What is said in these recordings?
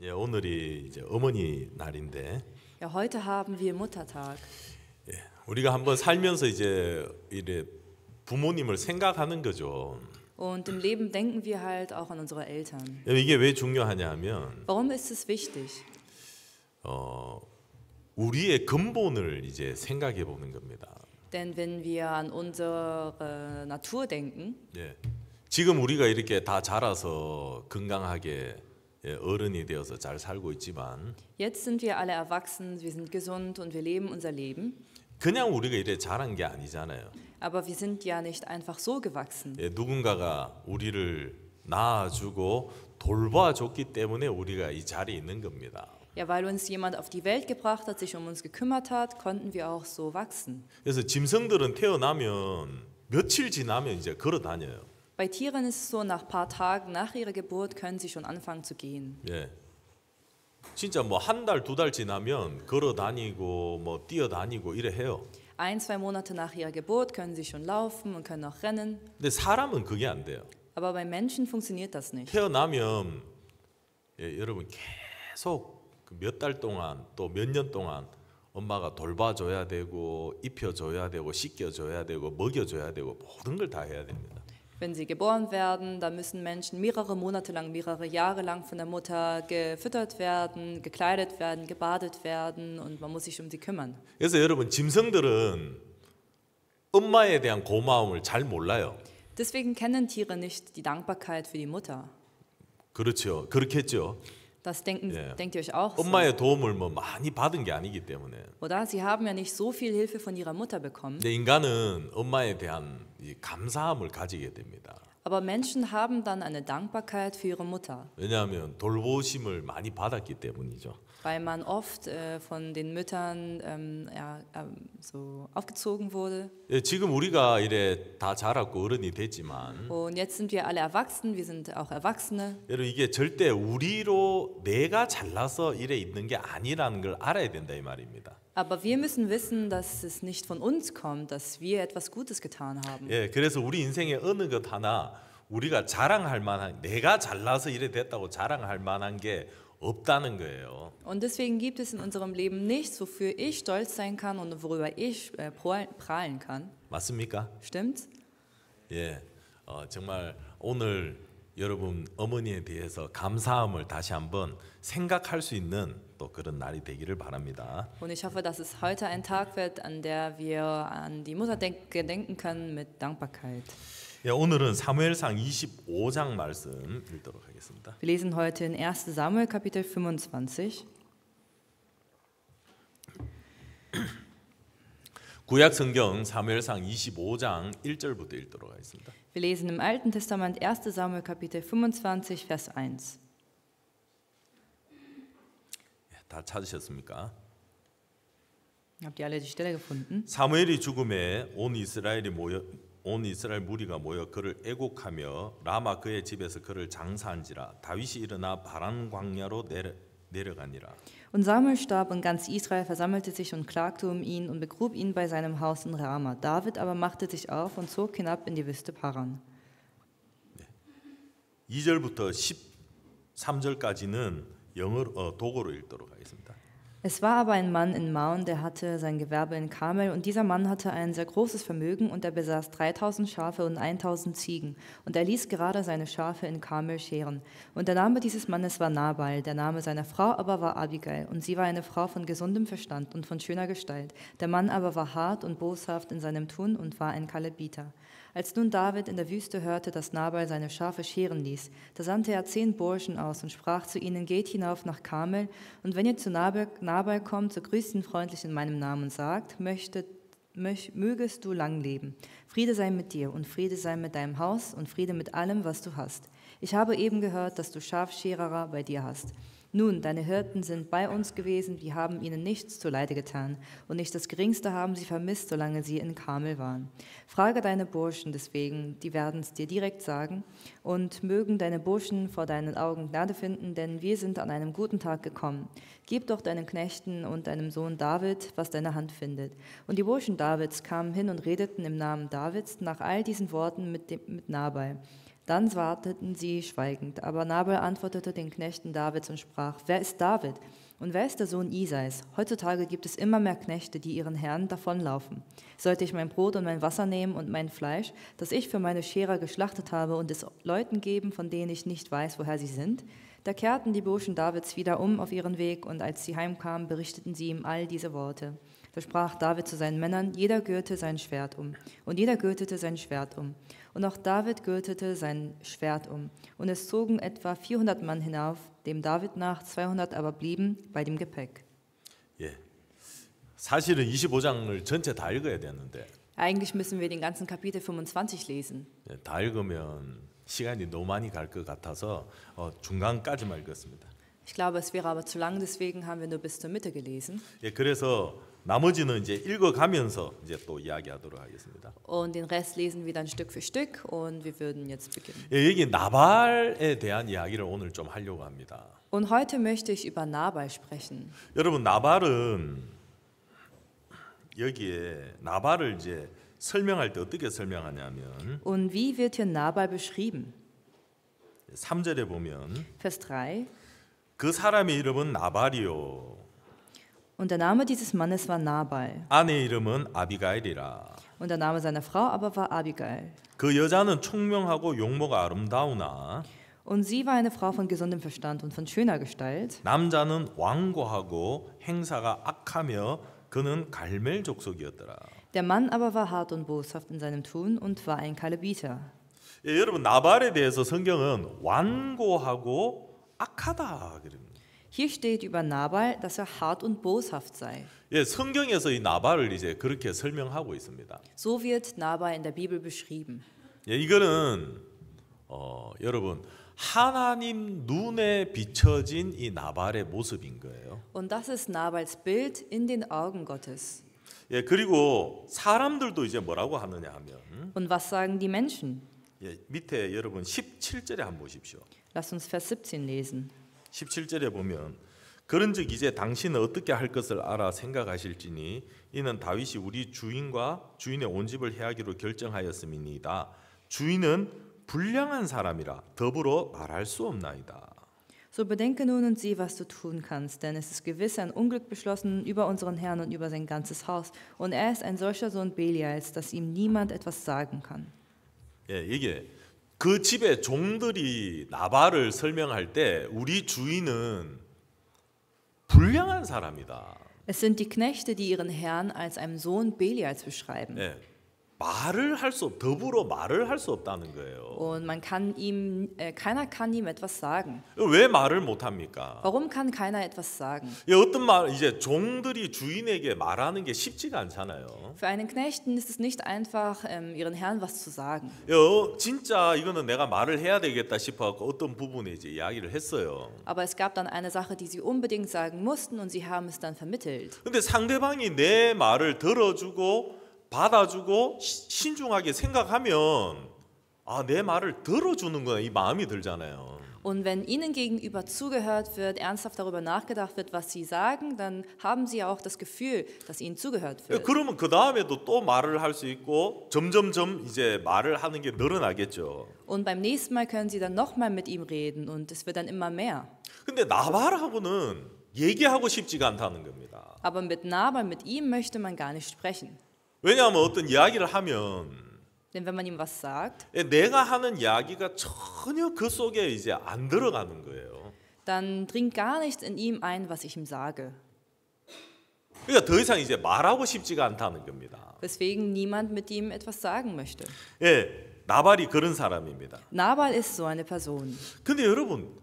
예, 오늘이 이제 어머니 날인데 Ja, heute haben wir Muttertag. 우리가 한번 살면서 이제 이래 부모님을 생각하는 거죠. Und im Leben denken wir halt auch an unsere Eltern. 이게 왜 중요하냐 하면 Warum ist es wichtig? 우리의 근본을 이제 생각해 보는 겁니다. Denn wenn wir an unsere Natur denken, 예. 지금 우리가 이렇게 다 자라서 건강하게 어른이 되어서 잘 살고 있지만 jetzt sind wir alle erwachsen, wir sind gesund und wir leben unser Leben. 그냥 우리가 이래 자란 게 아니잖아요. Aber wir sind ja nicht einfach so gewachsen. 예, 누군가가 우리를 낳아주고 돌봐줬기 때문에 우리가 이 자리에 있는 겁니다. Ja, weil uns jemand auf die Welt gebracht hat, sich um uns gekümmert hat, konnten wir auch so wachsen. 그래서 짐승들은 태어나면 며칠 지나면 이제 걸어 다녀요. Bei Tieren ist es so, nach ein paar Tagen nach ihrer Geburt können sie schon anfangen zu gehen. 예. 진짜 뭐 한 달, 두 달 지나면 걸어 다니고 뭐 뛰어 다니고 이래 해요. 1, 2 Monate nach ihrer Geburt können sie schon laufen und können auch rennen. 근데 사람은 그게 안 돼요. Aber bei Menschen funktioniert das nicht. 태어나면 여러분 계속 몇 달 동안 또 몇 년 동안 엄마가 돌봐줘야 되고 입혀줘야 되고 씻겨줘야 되고 먹여줘야 되고 모든 걸 다 해야 됩니다. Wenn sie geboren werden, dann müssen Menschen mehrere Monate lang, mehrere Jahre lang von der Mutter gefüttert werden, gekleidet werden, gebadet werden und man muss sich um sie kümmern. 그래서 여러분 짐승들은 엄마에 대한 고마움을 잘 몰라요. Deswegen kennen Tiere nicht die Dankbarkeit für die Mutter. 그렇죠. 그렇겠죠. Das denkt ihr euch auch so. 엄마의 도움을 뭐 많이 받은 게 아니기 때문에. Oder? Sie haben ja nicht so viel Hilfe von ihrer Mutter bekommen. 근데 인간은 엄마에 대한 이 감사함을 가지게 됩니다. Aber Menschen haben dann eine Dankbarkeit für ihre Mutter, 왜냐하면 돌보심을 많이 받았기 때문이죠. weil man oft von den Müttern so aufgezogen wurde. 예, 지금 우리가 이래 다 자랐고 어른이 됐지만 Und jetzt sind wir alle erwachsen, wir sind auch Erwachsene. 여러분 이게 절대 우리로 내가 잘나서 이래 있는 게 아니라는 걸 알아야 된다 이 말입니다. Aber wir müssen wissen, dass es nicht von uns kommt, dass wir etwas Gutes getan haben. 예, 그래서 우리 인생의 어느 것 하나 우리가 자랑할 만한 내가 잘나서 이래 됐다고 자랑할 만한 게 없다는 거예요. Und deswegen gibt es in unserem Leben nichts, wofür ich stolz sein kann und worüber ich prahlen kann. 맞습니까? Stimmt's? 예, 정말 오늘 여러분 어머니에 대해서 감사함을 다시 한번 생각할 수 있는 또 그런 날이 되기를 바랍니다. Und ich hoffe, dass es heute ein Tag wird, an der wir an die Mutter gedenken können mit Dankbarkeit. 예, 오늘은 사무엘상 25장 말씀 읽도록 하겠습니다. Wir lesen heute in 1. Samuel Kapitel 25. 구약 성경 사무엘상 25장 1절부터 읽도록 하겠습니다. Wir lesen im Alten Testament 1. Samuel Kapitel 25, Vers 1. 다 찾으셨습니까? Habt ihr alle die Stelle gefunden? 사무엘이 죽음에 온 이스라엘 무리가 모여 그를 애곡하며 라마 그의 집에서 그를 장사한지라 다윗이 일어나 바란 광야로 내려가니라. Und Samuel starb und ganz Israel versammelte sich und klagte um ihn und begrub ihn bei seinem Haus in Rama. David aber machte sich auf und zog hinab in die Wüste Paran. 2절부터 13절까지는 도고로 읽도록 하겠습니다. Es war aber ein Mann in Maon, der hatte sein Gewerbe in Karmel, und dieser Mann hatte ein sehr großes Vermögen, und er besaß 3000 Schafe und 1000 Ziegen, und er ließ gerade seine Schafe in Karmel scheren. Und der Name dieses Mannes war Nabal, der Name seiner Frau aber war Abigail, und sie war eine Frau von gesundem Verstand und von schöner Gestalt. Der Mann aber war hart und boshaft in seinem Tun und war ein Kalebiter. Als nun David in der Wüste hörte, dass Nabal seine Schafe scheren ließ, da sandte er 10 Burschen aus und sprach zu ihnen: Geht hinauf nach Karmel, und wenn ihr zu Nabal kommt, so grüßt ihn freundlich in meinem Namen und sagt: Mögest du lang leben. Friede sei mit dir und Friede sei mit deinem Haus und Friede mit allem, was du hast. Ich habe eben gehört, dass du Schafscherer bei dir hast. Nun, deine Hirten sind bei uns gewesen, wir haben ihnen nichts zuleide getan, und nicht das Geringste haben sie vermisst, solange sie in Karmel waren. Frage deine Burschen deswegen, die werden es dir direkt sagen, und mögen deine Burschen vor deinen Augen Gnade finden, denn wir sind an einem guten Tag gekommen. Gib doch deinen Knechten und deinem Sohn David, was deine Hand findet. Und die Burschen Davids kamen hin und redeten im Namen Davids nach all diesen Worten mit Nabal. Dann warteten sie schweigend, aber Nabal antwortete den Knechten Davids und sprach: Wer ist David? Und wer ist der Sohn Isais? Heutzutage gibt es immer mehr Knechte, die ihren Herren davonlaufen. Sollte ich mein Brot und mein Wasser nehmen und mein Fleisch, das ich für meine Scherer geschlachtet habe, und es Leuten geben, von denen ich nicht weiß, woher sie sind? Da kehrten die Burschen Davids wieder um auf ihren Weg, und als sie heimkamen, berichteten sie ihm all diese Worte. Da sprach David zu seinen Männern: Jeder gürte sein Schwert um. Und jeder gürtete sein Schwert um. Und auch David gürtete sein Schwert um. Und es zogen etwa 400 Mann hinauf, dem David nach, 200 aber blieben bei dem Gepäck. 예. 사실은 25장을 전체 다 읽어야 되는데 Eigentlich müssen wir den ganzen Kapitel 25 lesen. 예, 다 읽으면 시간이 너무 많이 갈 것 같아서 중간까지만 읽었습니다. Ich glaube, es wäre aber zu lang, deswegen haben wir nur bis zur Mitte gelesen. 예, 그래서 나머지는 이제 읽어가면서 이제 또 이야기하도록 하겠습니다. Und den Rest lesen wir dann Stück für Stück und wir würden jetzt beginnen. 예, 여기 나발에 대한 이야기를 오늘 좀 하려고 합니다. Und heute möchte ich über Nabal sprechen. 여러분 나발은 여기에 나발을 이제 설명할 때 어떻게 설명하냐면 Und wie wird hier Nabal beschrieben? 3절에 보면 Vers 3. 그 사람의 이름은 나발이요 Und der Name dieses Mannes war Nabal. 아내 이름은 아비가일이라. Und der Name seiner Frau aber war Abigail. 그 여자는 총명하고 용모가 아름다우나 Und sie war eine Frau von gesundem Verstand und von schöner Gestalt. 남자는 완고하고 행사가 악하며 그는 갈멜 족속이었더라. Der Mann aber war hart und boshaft in seinem Tun und war ein Kalebiter. 예, 여러분 나발에 대해서 성경은 완고하고 악하다 그럽니다. Hier steht über Nabal, dass er hart und boshaft sei. 예, 성경에서 이 나발을 이제 그렇게 설명하고 있습니다. So wird Nabal in der Bibel beschrieben. 예, 이거는 여러분 하나님 눈에 비춰진 이 나발의 모습인 거예요. Und das ist Nabals Bild in den Augen Gottes. 예, 그리고 사람들도 이제 뭐라고 하느냐 하면 Und was sagen die Menschen? 예, 밑에 여러분 17절에 한번 보십시오. Lasst uns Vers 17 lesen. 17절에 보면 그런즉 이제 당신은 어떻게 할 것을 알아 생각하실지니 이는 다윗이 우리 주인과 주인의 온 집을 해하기로 결정하였음이니이다. 주인은 불량한 사람이라 더불어 말할 수 없나이다. So bedenke nun und sieh, was du tun kannst, denn es ist gewiss ein Unglück beschlossen über unseren Herrn und über sein ganzes Haus. Und er ist ein solcher Sohn Belials, dass ihm niemand etwas sagen kann. 예, 이게 그 집의 종들이 나발을 설명할 때 우리 주인은 불량한 사람이다. Es sind die Knechte, die ihren Herrn als einen Sohn Belials beschreiben. 예, 더불어 말을 할 수 없다는 거예요. Und keiner kann ihm etwas sagen. 왜 말을 못 합니까? Warum kann keiner etwas sagen? 예, 어떤 말 이제 종들이 주인에게 말하는 게 쉽지가 않잖아요. Für einen Knechten ist es nicht einfach, ihren Herrn was zu sagen. 진짜 이거는 내가 말을 해야 되겠다 싶어서 어떤 부분에 이제 이야기를 했어요. Aber es gab dann eine Sache, die sie unbedingt sagen mussten und sie haben es dann vermittelt. 근데 상대방이 내 말을 들어주고 받아주고 신중하게 생각하면 내 말을 들어주는구나 이 마음이 들잖아요. Und wenn ihnen gegenüber zugehört wird, ernsthaft darüber nachgedacht wird, was sie sagen, dann haben sie auch das Gefühl, dass ihnen zugehört wird. 그러면 그 다음에도 또 말을 할 수 있고 점점점 이제 말을 하는 게 늘어나겠죠. Und beim nächsten Mal können sie dann nochmal mit ihm reden und es wird dann immer mehr. 근데 나발하고는 얘기하고 싶지가 않다는 겁니다. Aber mit Nabal, mit ihm möchte man gar nicht sprechen. 왜냐하면 어떤 이야기를 하면 Denn wenn man ihm was sagt, 내가 하는 이야기가 전혀 그 속에 이제 안 들어가는 거예요. dann dringt gar nichts in ihm ein, was ich ihm sage. 그러니까 더 이상 이제 말하고 싶지가 않다는 겁니다. Weswegen niemand mit ihm etwas sagen möchte. 예, 나발이 그런 사람입니다. Nabal ist so eine Person. 근데 여러분,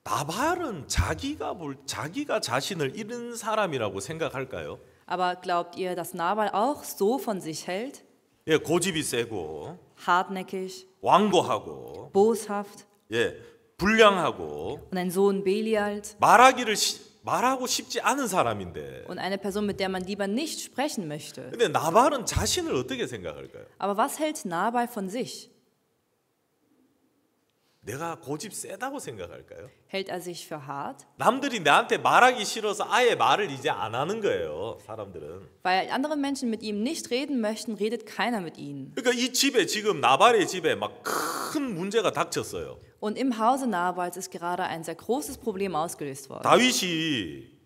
나발은 자기가 자신을 잃은 사람이라고 생각할까요? Aber glaubt ihr, dass Nabal auch so von sich hält? 예, 고집이 세고 Hartnäckig, 완고하고 boshaft 예, 불량하고 und ein Sohn Belials 말하고 싶지 않은 사람인데. und eine Person, mit der man lieber nicht sprechen möchte. 근데 나발은 자신을 어떻게 생각할까요? Aber was hält Nabal von sich? 내가 고집 세다고 생각할까요? Hält er sich für hart? 남들이 나한테 말하기 싫어서 아예 말을 이제 안 하는 거예요. 사람들은. Weil andere Menschen mit ihm nicht reden möchten, redet keiner mit ihnen. 그러니까 이 집에 지금 나발의 집에 막 큰 문제가 닥쳤어요. Und im Hause Nabals ist gerade ein sehr großes Problem ausgelöst worden. 다윗이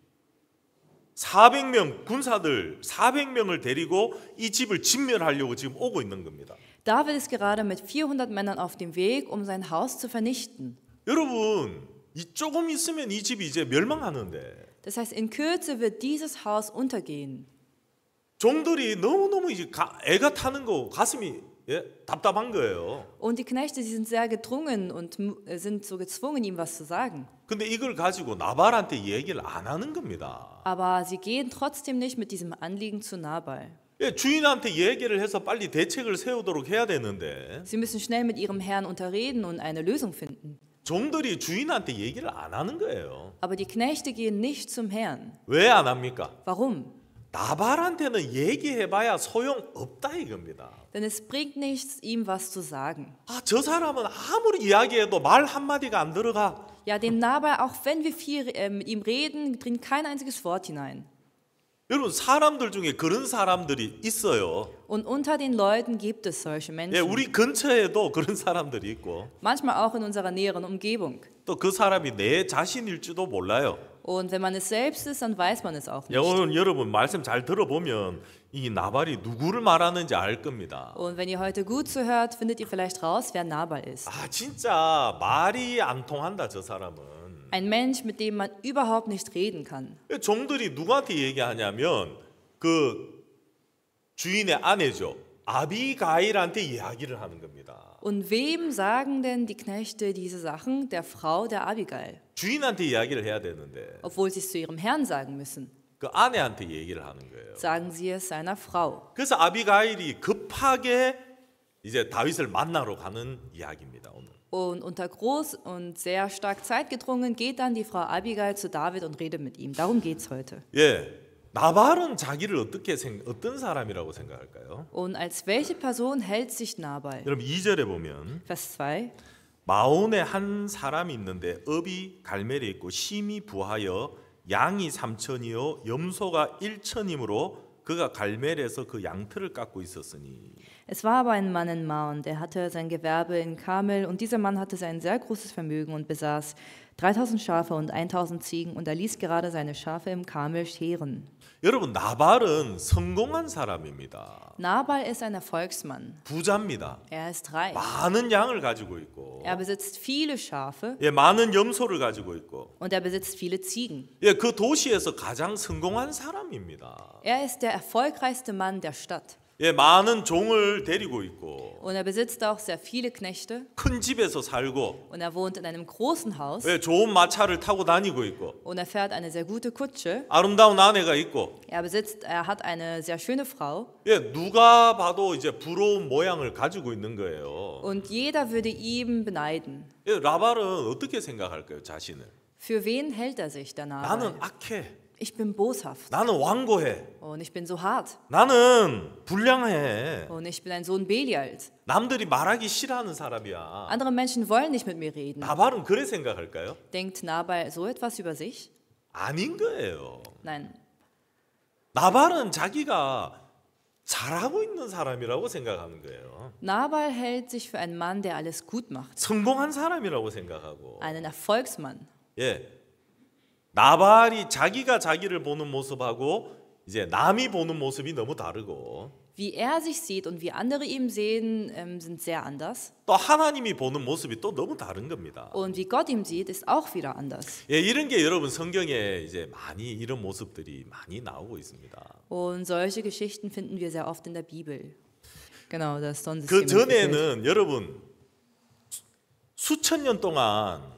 400명 군사들 400명을 데리고 이 집을 진멸하려고 지금 오고 있는 겁니다. David ist gerade mit 400 Männern auf dem Weg, um sein Haus zu vernichten. 여러분, 이 조금 있으면 이 집이 이제 멸망하는데 Das heißt, in Kürze wird dieses Haus untergehen. 종들이 너무너무 이제 애가 타는 거 가슴이 답답한 거예요. Und die Knechte, sie sind sehr gedrungen und sind so gezwungen, ihm was zu sagen. 근데 이걸 가지고 나발한테 얘기를 안 하는 겁니다. Aber sie gehen trotzdem nicht mit diesem Anliegen zu Nabal. 주인한테 얘기를 해서 빨리 대책을 세우도록 해야 되는데 Sie müssen schnell mit ihrem Herrn unterreden und eine Lösung finden. 종들이 주인한테 얘기를 안 하는 거예요. Aber die Knechte gehen nicht zum Herrn. 왜 안 합니까? Warum? 나발한테는 얘기해봐야 소용없다 이겁니다. Denn es bringt nichts, ihm was zu sagen. 저 사람은 아무리 이야기해도 말 한마디가 안 들어가. Ja, dem Nabal, auch wenn wir viel mit ihm reden, dringt kein einziges Wort hinein. 여러분 사람들 중에 그런 사람들이 있어요. Und unter den Leuten gibt es solche Menschen. 우리 근처에도 그런 사람들이 있고 Manchmal auch in unserer näheren Umgebung. 또 그 사람이 내 자신일지도 몰라요. Und wenn man es selbst ist, dann weiß man es auch nicht. 오늘 여러분 말씀 잘 들어보면 이 나발이 누구를 말하는지 알 겁니다. Und wenn ihr heute gut zuhört, findet ihr vielleicht raus, wer Nabal ist. 진짜 말이 안 통한다 저 사람은. Ein Mensch, mit dem man überhaupt nicht reden kann. 종들이 누구한테 얘기하냐면 그 주인의 아내죠. 아비가일한테 이야기를 하는 겁니다. Und wem sagen denn die Knechte diese Sachen? Der Frau der Abigail. 주인한테 이야기를 해야 되는데 Obwohl sie es zu ihrem Herrn sagen müssen, 그 아내한테 얘기를 하는 거예요. sagen sie es seiner Frau. 그래서 아비가일이 급하게 이제 다윗을 만나러 가는 이야기입니다. 오늘. Und unter groß und sehr stark zeitgedrungen geht dann die Frau Abigail zu David und redet mit ihm. Darum geht es heute. 나발은 자기를 어떤 사람이라고 생각할까요? Und als welche Person hält sich Nabal? 여러분 2절에 보면 Vers 2. 마온에 한 사람이 있는데 업이 갈멜에 있고 심이 부하여 양이 3천이요 염소가 1천이므로 그가 갈멜에서 그 양털을 깎고 있었으니. Es war aber ein Mann in Maon, der hatte sein Gewerbe in Karmel und dieser Mann hatte ein sehr großes Vermögen und besaß 3000 Schafe und 1000 Ziegen und er ließ gerade seine Schafe im Karmel scheren. 여러분 나발은 성공한 사람입니다. Nabal ist ein Erfolgsmann. 부자입니다. Er ist reich. 많은 양을 가지고 있고 Er besitzt viele Schafe 많은 염소를 가지고 있고 und er besitzt viele Ziegen. 그 도시에서 가장 성공한 사람입니다. Er ist der erfolgreichste Mann der Stadt. 많은 종을 데리고 있고 Und er besitzt auch sehr viele Knechte 큰 집에서 살고 und er wohnt in einem großen Haus 좋은 마차를 타고 다니고 있고 und er fährt eine sehr gute Kutsche. 아름다운 아내가 있고 Er hat eine sehr schöne Frau 누가 봐도 이제 부러운 모양을 가지고 있는 거예요. und jeder würde ihm beneiden. 나발은 어떻게 생각할까요, 자신을? Für wen hält er sich, der 나는 Nabal? 악해. Ich bin boshaft 나는 완고해. und ich bin so hart 나는 불량해. und ich bin ein Sohn Belials. 남들이 말하기 싫어하는 사람이야. Andere Menschen wollen nicht mit mir reden. 나발은 그래 생각할까요? Denkt Nabal so etwas über sich? 아닌 거예요. Nein. 나발은 자기가 잘하고 있는 사람이라고 생각하는 거예요. Nabal hält sich für einen Mann, der alles gut macht. 성공한 사람이라고 생각하고. Einen Erfolgsmann. 나발이 자기가 자기를 보는 모습하고 이제 남이 보는 모습이 너무 다르고. Wie er sich sieht und wie andere ihn sehen, sind sehr anders. 또 하나님이 보는 모습이 또 너무 다른 겁니다. Und wie Gott ihn sieht, ist auch wieder anders. 이런 게 여러분 성경에 이제 많이 이런 모습들이 많이 나오고 있습니다. Und solche Geschichten finden wir sehr oft in der Bibel. Genau, das Sonnensystem. 그 전에는 여러분 수천 년 동안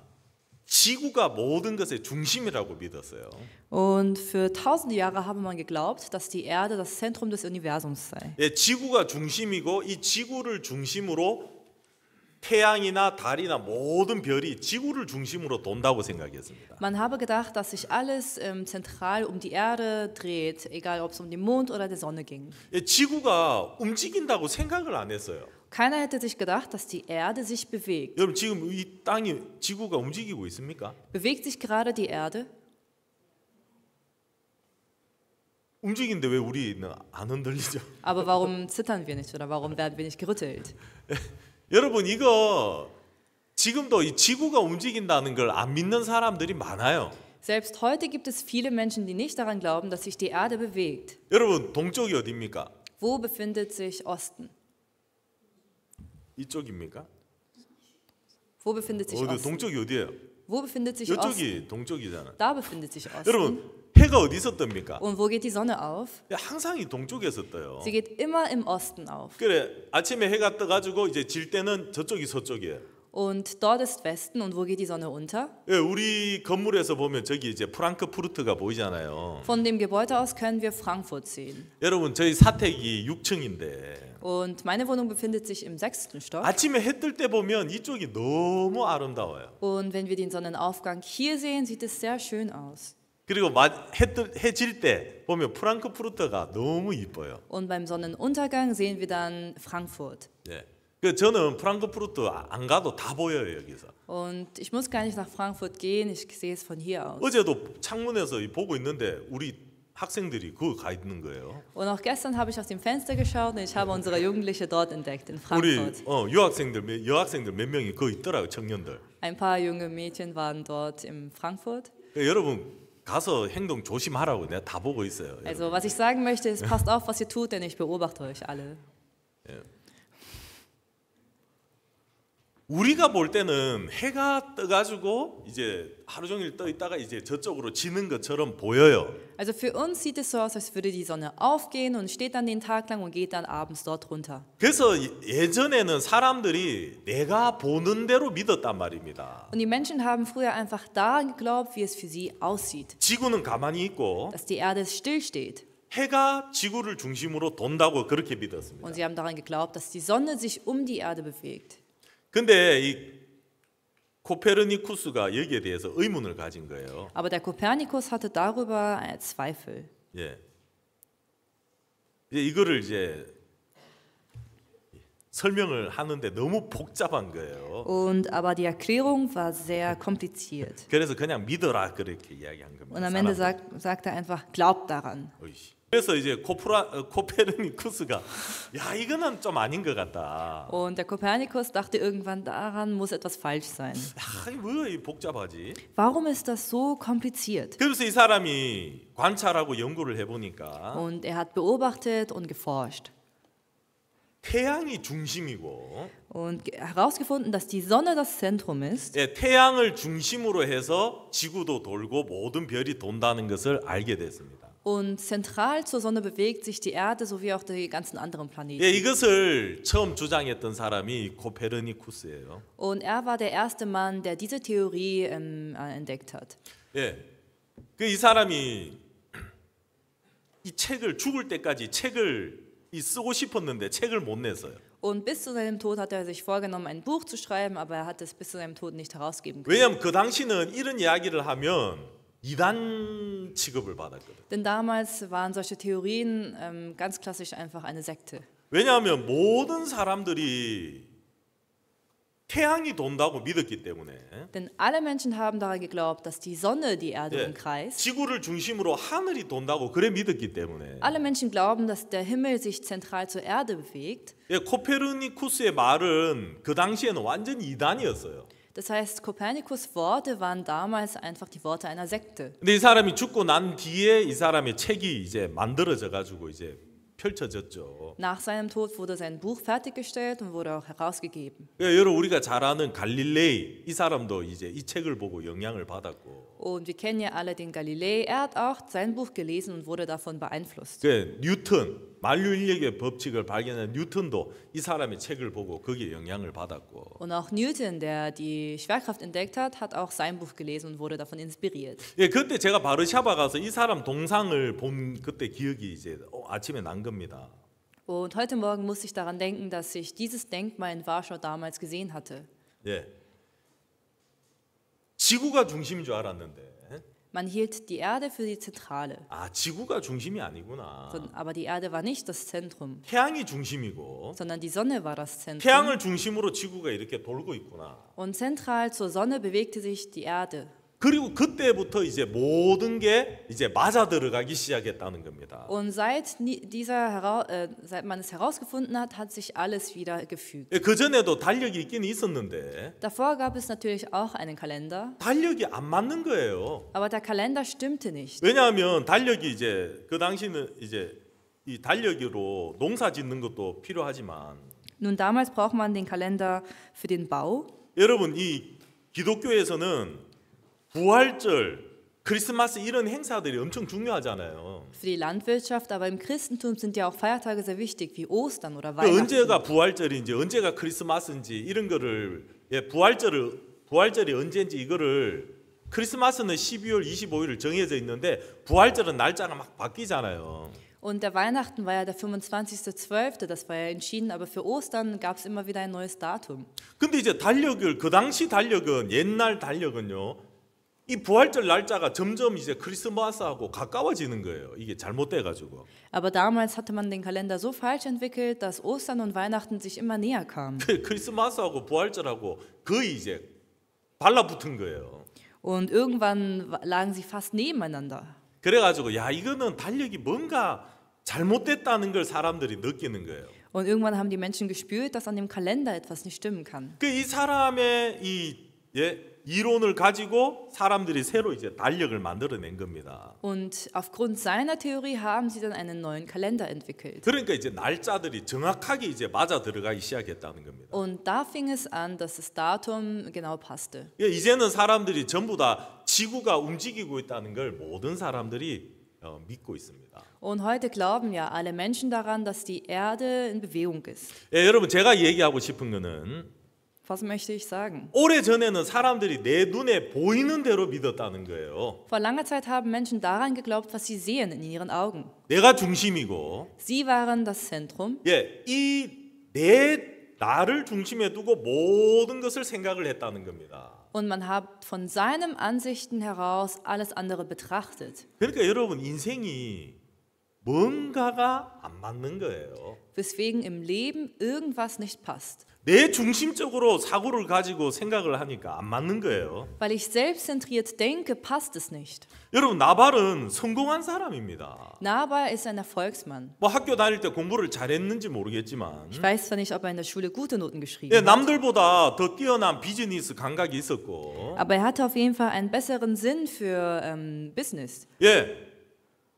지구가 모든 것의 중심이라고 믿었어요. Und für tausende Jahre habe man geglaubt, dass die Erde das Zentrum des Universums sei. 지구가 중심이고 이 지구를 중심으로 태양이나 달이나 모든 별이 지구를 중심으로 돈다고 생각했습니다. Man habe gedacht, dass sich alles zentral um die Erde dreht, egal ob es um den Mond oder die Sonne ging. 지구가 움직인다고 생각을 안 했어요. Keiner hätte sich gedacht, dass die Erde sich bewegt. 여러분 지금 이 땅이 지구가 움직이고 있습니까? Bewegt sich gerade die Erde? 움직이는데 왜 우리는 안 흔들리죠? Aber warum zittern wir nicht oder warum werden wir nicht gerüttelt? 여러분 이거 지금도 이 지구가 움직인다는 걸 안 믿는 사람들이 많아요. Selbst heute gibt es viele Menschen, die nicht daran glauben, dass sich die Erde bewegt. 여러분 동쪽이 어디입니까? Wo befindet sich Osten? 이쪽입니까? Wo befindet sich 어디 Osten? 동쪽이 어디예요? Wo befindet sich Osten? 이쪽이 동쪽이잖아. Da befindet sich Osten. 여러분 해가 어디서 뜹니까? Und wo geht die Sonne auf? 항상 이 동쪽에서 떠요. Sie geht immer im Osten auf. 그래 아침에 해가 떠가지고 이제 질 때는 저쪽이 서쪽이에요. Und dort ist Westen und wo geht die Sonne unter? 예, 우리 건물에서 보면 저기 이제 프랑크푸르트가 보이잖아요. Von dem Gebäude aus können wir Frankfurt sehen. 여러분 저희 사택이 6층인데 Und meine Wohnung befindet sich im 6. Stock. 아침에 해 뜰 때 보면 이쪽이 너무 아름다워요. Und wenn wir den Sonnenaufgang hier sehen, sieht es sehr schön aus. 그리고 해 질 때 보면 프랑크푸르트가 너무 이뻐요. Und beim Sonnenuntergang sehen wir dann Frankfurt. 예. 그 저는 프랑크푸르트 안 가도 다 보여요 여기서. Und ich muss gar nicht nach Frankfurt gehen, ich sehe es von hier aus. 어제도 창문에서 보고 있는데 우리 학생들이 거기 가 있는 거예요. Und auch gestern habe ich aus dem Fenster geschaut und ich habe unsere Jugendliche dort entdeckt in 우리 Frankfurt. 여학생들 몇 명이 거기 있더라고요 청년들. Ein paar junge Mädchen waren dort in Frankfurt. 여러분 가서 행동 조심하라고 내가 다 보고 있어요. Also was ich sagen möchte ist, passt auf, was ihr tut, denn ich beobachte euch alle. 우리가 볼 때는 해가 떠가지고 이제 하루 종일 떠 있다가 이제 저쪽으로 지는 것처럼 보여요. Also für uns sieht es so aus, als würde die Sonne aufgehen und steht dann den Tag lang und geht dann abends dort runter. 그래서 예전에는 사람들이 내가 보는 대로 믿었단 말입니다. Und die Menschen haben früher einfach daran geglaubt, wie es für sie aussieht. 지구는 가만히 있고 Dass die Erde stillsteht. 해가 지구를 중심으로 돈다고 그렇게 믿었습니다. Und sie haben daran geglaubt, dass die Sonne sich um die Erde bewegt. 근데 이 코페르니쿠스가 여기에 대해서 의문을 가진 거예요. Aber der Kopernikus hatte darüber Zweifel. 예. 이거를 이제 설명을 하는데 너무 복잡한 거예요. Und aber die Erklärung war sehr kompliziert. 그래서 그냥 믿어라 그렇게 이야기한 겁니다. Und am Ende sagt er einfach, glaubt daran. 그래서 이제 코페르니쿠스가 야 이거는 좀 아닌 것 같다. Und der Kopernikus dachte irgendwann, daran muss etwas falsch sein. 왜 복잡하지? Warum ist das so kompliziert? 그래서 이 사람이 관찰하고 연구를 해보니까 Und er hat beobachtet und geforscht. 태양이 중심이고 Und herausgefunden, dass die Sonne das Zentrum ist. 예, 태양을 중심으로 해서 지구도 돌고 모든 별이 돈다는 것을 알게 됐습니다. Und zentral zur Sonne bewegt sich die Erde sowie auch die ganzen anderen Planeten. 예, 이것을 처음 주장했던 사람이 코페르니쿠스예요. Und er war der erste Mann, der diese Theorie entdeckt hat. 예, 이 사람이 이 책을 죽을 때까지 책을 쓰고 싶었는데 책을 못 냈어요. Und bis zu seinem Tod hat er sich vorgenommen, ein Buch zu schreiben, aber er hat es bis zu seinem Tod nicht herausgeben können. 왜냐하면 그 당시는 이런 이야기를 하면 이단 취급을 받았거든. Denn damals waren solche Theorien ganz klassisch einfach eine Sekte. 왜냐하면 모든 사람들이 태양이 돈다고 믿었기 때문에 Denn alle Menschen haben daran geglaubt, dass die Sonne die Erde 예, umkreist. 지구를 중심으로 하늘이 돈다고 그래 믿었기 때문에 Alle Menschen glauben, dass der Himmel sich zentral zur Erde bewegt. 예, 코페르니쿠스의 말은 그 당시에는 완전히 이단이었어요. Das heißt, Kopernikus' Worte waren damals einfach die Worte einer Sekte. 근데 이 사람이 죽고 난 뒤에 이 사람의 책이 이제 만들어져 가지고 이제 펼쳐졌죠. Nach seinem Tod wurde sein Buch fertiggestellt und wurde auch herausgegeben. 여러분 우리가 잘 아는 갈릴레이 이 사람도 이제 이 책을 보고 영향을 받았고. Und wir kennen ja alle den Galilei. Er hat auch sein Buch gelesen und wurde davon beeinflusst. 뉴턴 만유인력의 법칙을 발견한 뉴턴도 이 사람의 책을 보고 거기에 영향을 받았고. Und auch Newton, der die Schwerkraft entdeckt hat, hat auch sein Buch gelesen und wurde davon inspiriert. 예, 그때 제가 바르샤바 가서 이 사람 동상을 본 그때 기억이 이제 아침에 난 겁니다. Und heute Morgen musste ich daran denken, dass ich dieses Denkmal in Warschau damals gesehen hatte. 예. 지구가 중심인 줄 알았는데. Man hielt die Erde für die Zentrale. 아, 지구가 중심이 아니구나. Aber die Erde war nicht das Zentrum, 태양이 중심이고 sondern die Sonne war das Zentrum. 태양을 중심으로 지구가 이렇게 돌고 있구나. Und zentral zur Sonne bewegte sich die Erde. 그리고 그때부터 이제 모든 게 이제 맞아 들어가기 시작했다는 겁니다. Und seit man es herausgefunden hat, hat sich alles wieder gefügt. 그 전에도 달력이 있긴 있었는데 Davor gab es natürlich auch einen Kalender, 달력이 안 맞는 거예요. aber der Kalender stimmte nicht. 왜냐하면 달력이 이제 그 당시는 이제 이 달력으로 농사 짓는 것도 필요하지만 Nun, damals braucht man den Kalender für den Bau. 여러분 이 기독교에서는 부활절, 크리스마스 이런 행사들이 엄청 중요하잖아요. Für die Landwirtschaft, aber im Christentum sind ja auch Feiertage sehr wichtig, wie Ostern oder 그 Weihnachten. 언제가 부활절인지 언제가 크리스마스인지 이런 거를 부활절이 언제인지 이거를 크리스마스는 12월 25일을 정해져 있는데 부활절은 날짜가 막 바뀌잖아요. Und der Weihnachten war ja der 25.12., das war ja entschieden, aber für Ostern gab es immer wieder ein neues Datum. 근데 이제 달력을 그 당시 달력은 옛날 달력은요. 이 부활절 날짜가 점점 이제 크리스마스하고 가까워지는 거예요. 이게 잘못돼 가지고. Aber damals hatte man den Kalender so falsch entwickelt, dass Ostern und Weihnachten sich immer näher kamen. 크리스마스하고 부활절하고 거의 이제 발라붙은 거예요. Und irgendwann lagen sie fast nebeneinander. 그래 가지고 야, 이거는 달력이 뭔가 잘못됐다는 걸 사람들이 느끼는 거예요. Und irgendwann haben die Menschen gespürt, dass an dem Kalender etwas nicht stimmen kann. 그 이 사람의 이론을 가지고 사람들이 새로 이제 달력을 만들어낸 겁니다. Und aufgrund seiner Theorie haben sie dann einen neuen Kalender entwickelt. 그러니까 이제 날짜들이 정확하게 이제 맞아 들어가기 시작했다는 겁니다. Und da fing es an, dass das Datum genau passte. 이제는 사람들이 전부 다 지구가 움직이고 있다는 걸 모든 사람들이 믿고 있습니다. Und heute glauben ja alle Menschen daran, dass die Erde in Bewegung ist. 여러분 제가 얘기하고 싶은 거는 Was möchte ich sagen? 오래전에는 사람들이 내 눈에 보이는 대로 믿었다는 거예요. Vor langer Zeit haben Menschen daran geglaubt, was sie sehen in ihren Augen. 내가 중심이고 Sie waren das Zentrum 나를 중심에 두고 모든 것을 생각을 했다는 겁니다. und man hat von seinen Ansichten heraus alles andere betrachtet. 그러니까 여러분 인생이 뭔가가 안 맞는 거예요. Weswegen im Leben irgendwas nicht passt. 내 중심적으로 사고를 가지고 생각을 하니까 안 맞는 거예요. Weil ich selbstzentriert denke, passt es nicht. 여러분 나발은 성공한 사람입니다. Nabal ist ein Erfolgsmann. 뭐 학교 다닐 때 공부를 잘했는지 모르겠지만 Ich weiß zwar nicht, ob er in der Schule gute Noten geschrieben hat, 남들보다 더 뛰어난 비즈니스 감각이 있었고 aber er hatte auf jeden Fall einen besseren Sinn für Business.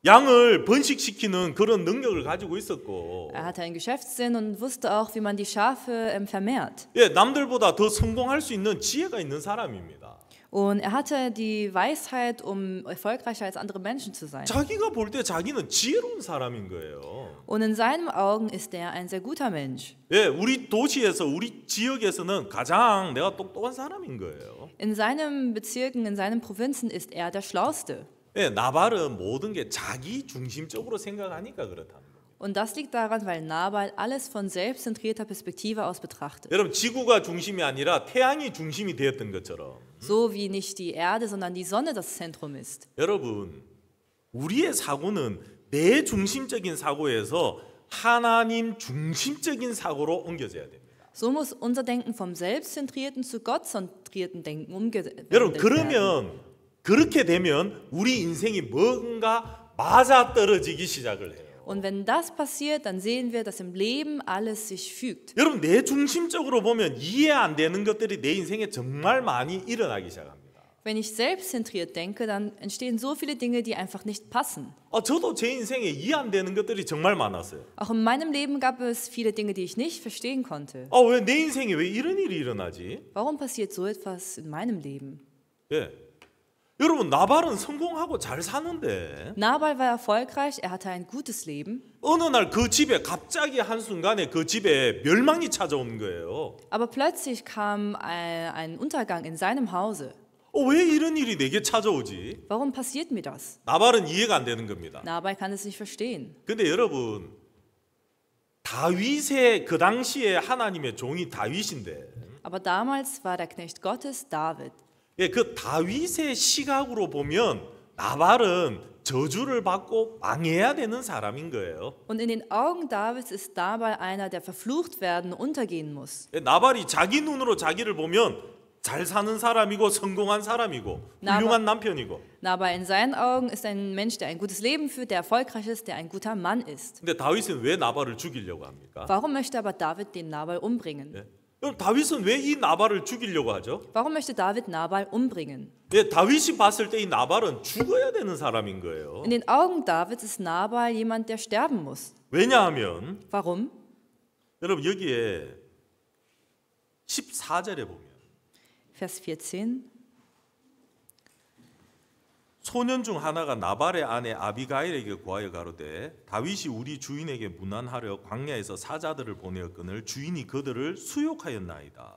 양을 번식시키는 그런 능력을 가지고 있었고 Er hatte einen Geschäftssinn und wusste auch, wie man die Schafe vermehrt. 남들보다 더 성공할 수 있는 지혜가 있는 사람입니다. Und er hatte die Weisheit, um erfolgreicher als andere Menschen zu sein. 자기가 볼 때 자기는 지혜로운 사람인 거예요. Und in seinen Augen ist er ein sehr guter Mensch. 우리 도시에서 우리 지역에서는 가장 내가 똑똑한 사람인 거예요. In seinen Bezirken, in seinen Provinzen ist er der Schlauste. 나발은 모든 게 자기 중심적으로 생각하니까 그렇다는 거예요. Und das liegt daran, weil Nabal alles von selbstzentrierter Perspektive aus betrachtet. 여러분 지구가 중심이 아니라 태양이 중심이 되었던 것처럼 So wie nicht die Erde, sondern die Sonne das Zentrum ist. 여러분 우리의 사고는 내 중심적인 사고에서 하나님 중심적인 사고로 옮겨져야 됩니다. So muss unser Denken vom selbstzentrierten zu gottzentrierten Denken umgewandelt 여러분 werden. 그렇게 되면 우리 인생이 뭔가 맞아떨어지기 시작을 해요. Und wenn das passiert, dann sehen wir, dass im Leben alles sich fügt. 여러분 내 중심적으로 보면 이해 안 되는 것들이 내 인생에 정말 많이 일어나기 시작합니다. Wenn ich selbstzentriert denke, dann entstehen so viele Dinge, die einfach nicht passen. 저도 제 인생에 이해 안 되는 것들이 정말 많았어요. Auch in meinem Leben gab es viele Dinge, die ich nicht verstehen konnte. 왜 내 인생에 왜 이런 일이 일어나지? Warum passiert so etwas in meinem Leben? 여러분 나발은 성공하고 잘 사는데 Nabal war erfolgreich, er hatte ein gutes Leben. 어느 날 그 집에 갑자기 한순간에 그 집에 멸망이 찾아오는 거예요. Aber plötzlich kam ein Untergang in seinem Hause. 왜 이런 일이 내게 찾아오지? Warum passiert mir das? 나발은 이해가 안 되는 겁니다. Nabal kann es nicht verstehen. 근데 여러분 다윗의 그 당시에 하나님의 종이 다윗인데 Aber damals war der Knecht Gottes David. 그 다윗의 시각으로 보면 나발은 저주를 받고 망해야 되는 사람인 거예요. Und in den Augen Davids ist Nabal einer, der verflucht werden, untergehen muss. 나발이 자기 눈으로 자기를 보면 잘 사는 사람이고 성공한 사람이고 훌륭한 남편이고. Nabal in seinen Augen ist ein Mensch, der ein gutes Leben führt, der erfolgreich ist, der ein guter Mann ist. 근데 다윗은 왜 나발을 죽이려고 합니까? Warum möchte aber David den Nabal umbringen? 예. 그럼 다윗은 왜 이 나발을 죽이려고 하죠? Warum möchte David Nabal umbringen? 예, 다윗이 봤을 때 이 나발은 죽어야 되는 사람인 거예요. In den Augen Davids ist Nabal jemand, der sterben muss. 왜냐하면 Warum? 여러분 여기에 14절에 보면 Vers 14. 소년 중 하나가 나발의 아내 아비가일에게 구하여 가로되 다윗이 우리 주인에게 문안하려 광야에서 사자들을 보내었거늘 주인이 그들을 수욕하였나이다.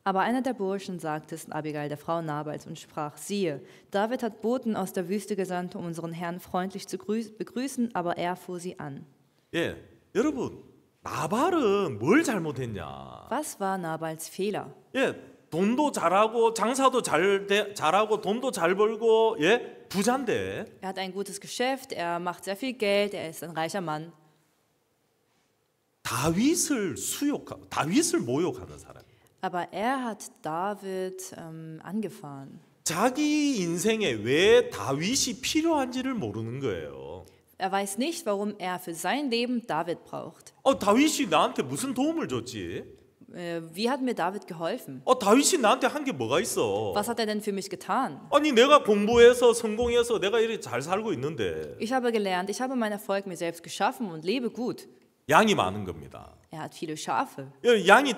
Aber einer der Burschen sagte es Abigail, der Frau Nabals, und sprach, siehe, David hat Boten aus der Wüste gesandt, um unseren Herrn freundlich zu begrüßen, aber er fuhr sie an. 예, 여러분 나발은 뭘 잘못했냐? Was war Nabals Fehler? 예, 돈도 잘하고 장사도 잘하고 돈도 잘 벌고 예, 부자인데 Er hat ein gutes Geschäft, er macht sehr viel Geld, er ist ein reicher Mann. 다윗을 모욕하는 사람. Aber er hat David angefahren. 자기 인생에 왜 다윗이 필요한지를 모르는 거예요. Er weiß nicht, warum er für sein Leben David braucht. 다윗이 나한테 무슨 도움을 줬지? Wie hat mir David geholfen? 다윗이 나한테 한 게 뭐가 있어? Was hat er denn für mich getan? 아니 내가 공부해서 성공해서 내가 이렇게 잘 살고 있는데 Ich habe gelernt, ich habe meinen Erfolg mir selbst geschaffen und lebe gut. 양이 많은 겁니다. Er hat viele Schafe. 양이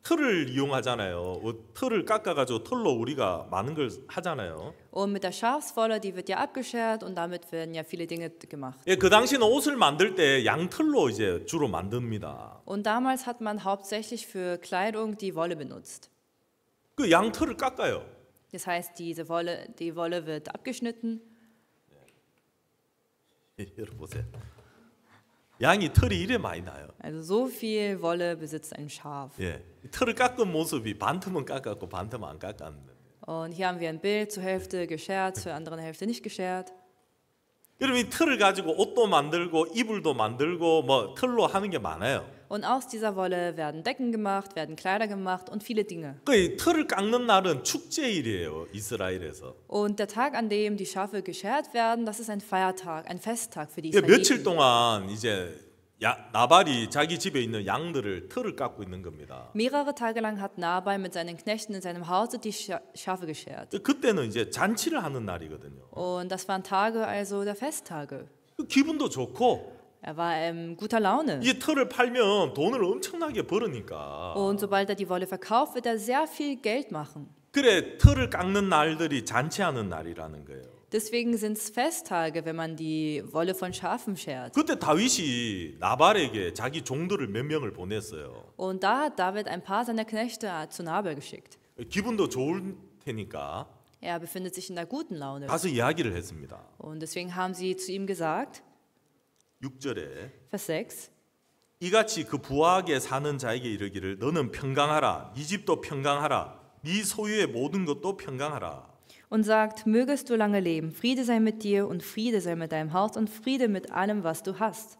틀을 이용하잖아요. 틀을 깎아가지고 틀로 우리가 많은 걸 하잖아요. Und mit der Schafswolle, die wird ja abgeschert und damit werden ja viele Dinge gemacht. 예, 그 당시는 옷을 만들 때 양틀로 이제 주로 만듭니다. Und damals hat man hauptsächlich für Kleidung die Wolle benutzt. 그 양틀을 깎아요. Das heißt, die Wolle wird abgeschnitten. 여러분 보세요. 양이 털이 이래 많이 나요. Also so viel Wolle besitzt ein Schaf. 예, 털을 깎은 모습이 반 틈은 깎았고 반 틈은 안 깎았는데. Und hier haben wir ein Bild, zur Hälfte geschert, zur anderen Hälfte nicht geschert. 여러분 이 털을 가지고 옷도 만들고 이불도 만들고 뭐 털로 하는 게 많아요. Und aus dieser Wolle werden Decken gemacht, werden Kleider gemacht und viele Dinge. 그 털을 깎는 날은 축제일이에요, 이스라엘에서. Und der Tag, an dem die Schafe geschert werden, das ist ein Feiertag, ein Festtag für die 예, 며칠 Israeliten. 동안 이제 나발이 자기 집에 있는 양들을 털을 깎고 있는 겁니다. Mehrere Tage lang hat Nabal mit seinen Knechten in seinem Hause die Schafe geschert. 그때는 이제 잔치를 하는 날이거든요. Und das waren Tage also der Festtage. 기분도 좋고 Er war guter Laune. 이 털을 팔면 돈을 엄청나게 벌으니까. Und sobald er die Wolle verkauft, wird er sehr viel Geld machen. 그래 털을 깎는 날들이 잔치하는 날이라는 거예요. Deswegen sind es Festtage, wenn man die Wolle von Schafen schert. 그때 다윗이 나발에게 자기 종들을 몇 명을 보냈어요. Und da hat David ein paar seiner Knechte zu Nabal geschickt. 기분도 좋을 테니까 Er befindet sich in einer guten Laune. 가서 이야기를 했습니다. Und deswegen haben sie zu ihm gesagt, 6절에 Vers 6, 이같이 그 부하게 사는 자에게 이르기를 너는 평강하라 네 집도 평강하라 네 소유의 모든 것도 평강하라. und sagt, mögest du lange leben, Friede sei mit dir und Friede sei mit deinem Haus und Friede mit allem, was du hast.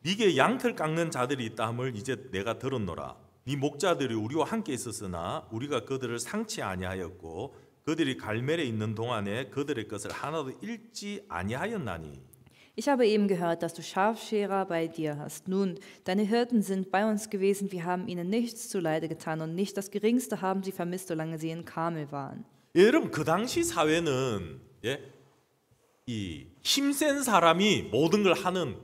네게 양털 깎는 자들이 있다 함을 이제 내가 들었노라. 네 목자들이 우리와 함께 있었으나 우리가 그들을 상치 아니하였고 그들이 갈멜에 있는 동안에 그들의 것을 하나도 잃지 아니하였나니. Ich habe eben gehört, dass du Schafscherer bei dir hast. Nun, deine Hirten sind bei uns gewesen, wir haben ihnen nichts zuleide getan und nicht das Geringste haben sie vermisst, solange sie in Karmel waren. 예, 여러분 그 당시 사회는 이 힘센 사람이 모든 걸 하는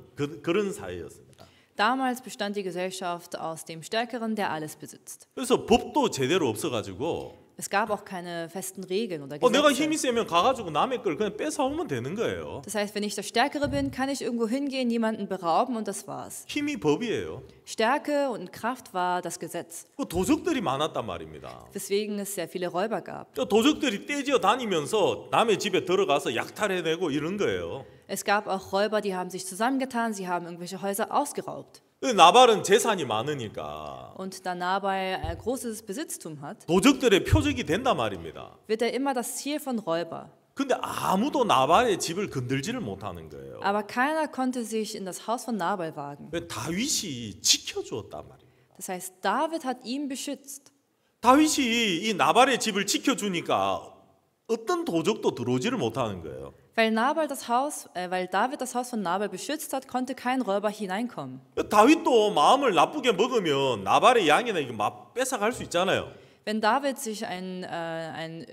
그런 사회였습니다. Damals bestand die Gesellschaft aus dem Stärkeren, der alles besitzt. 그래서 법도 제대로 없어가지고 Es gab auch keine festen Regeln oder 내가 Gesetze. 힘이 세면 가가지고 남의 걸 그냥 뺏어오면 되는 거예요. Das heißt, wenn ich der Stärkere bin, kann ich irgendwo hingehen, jemanden berauben und das war's. 힘이 법이에요. Stärke und Kraft war das Gesetz, 그 도적들이 많았단 말입니다. weswegen es sehr viele Räuber gab. 도적들이 떼지어 다니면서 남의 집에 들어가서 약탈해내고 이런 거예요. Es gab auch Räuber, die haben sich zusammengetan, sie haben irgendwelche Häuser ausgeraubt. 나발은 재산이 많으니까 Und da Nabal großes Besitztum hat, 도적들의 표적이 된단 말입니다. wird er immer das Ziel von Räuber. 근데 아무도 나발의 집을 건들지를 못하는 거예요. Aber keiner konnte sich in das Haus von Nabal wagen. 왜? 다윗이 지켜주었단 말이에요. Das heißt, David hat ihn beschützt. 다윗이 이 나발의 집을 지켜주니까 어떤 도적도 들어오지를 못하는 거예요. Weil David das Haus von Nabal beschützt hat, konnte kein Räuber hineinkommen. 다윗도 마음을 나쁘게 먹으면 나발의 양이나 이거 막 뺏어갈 수 있잖아요. Wenn David sich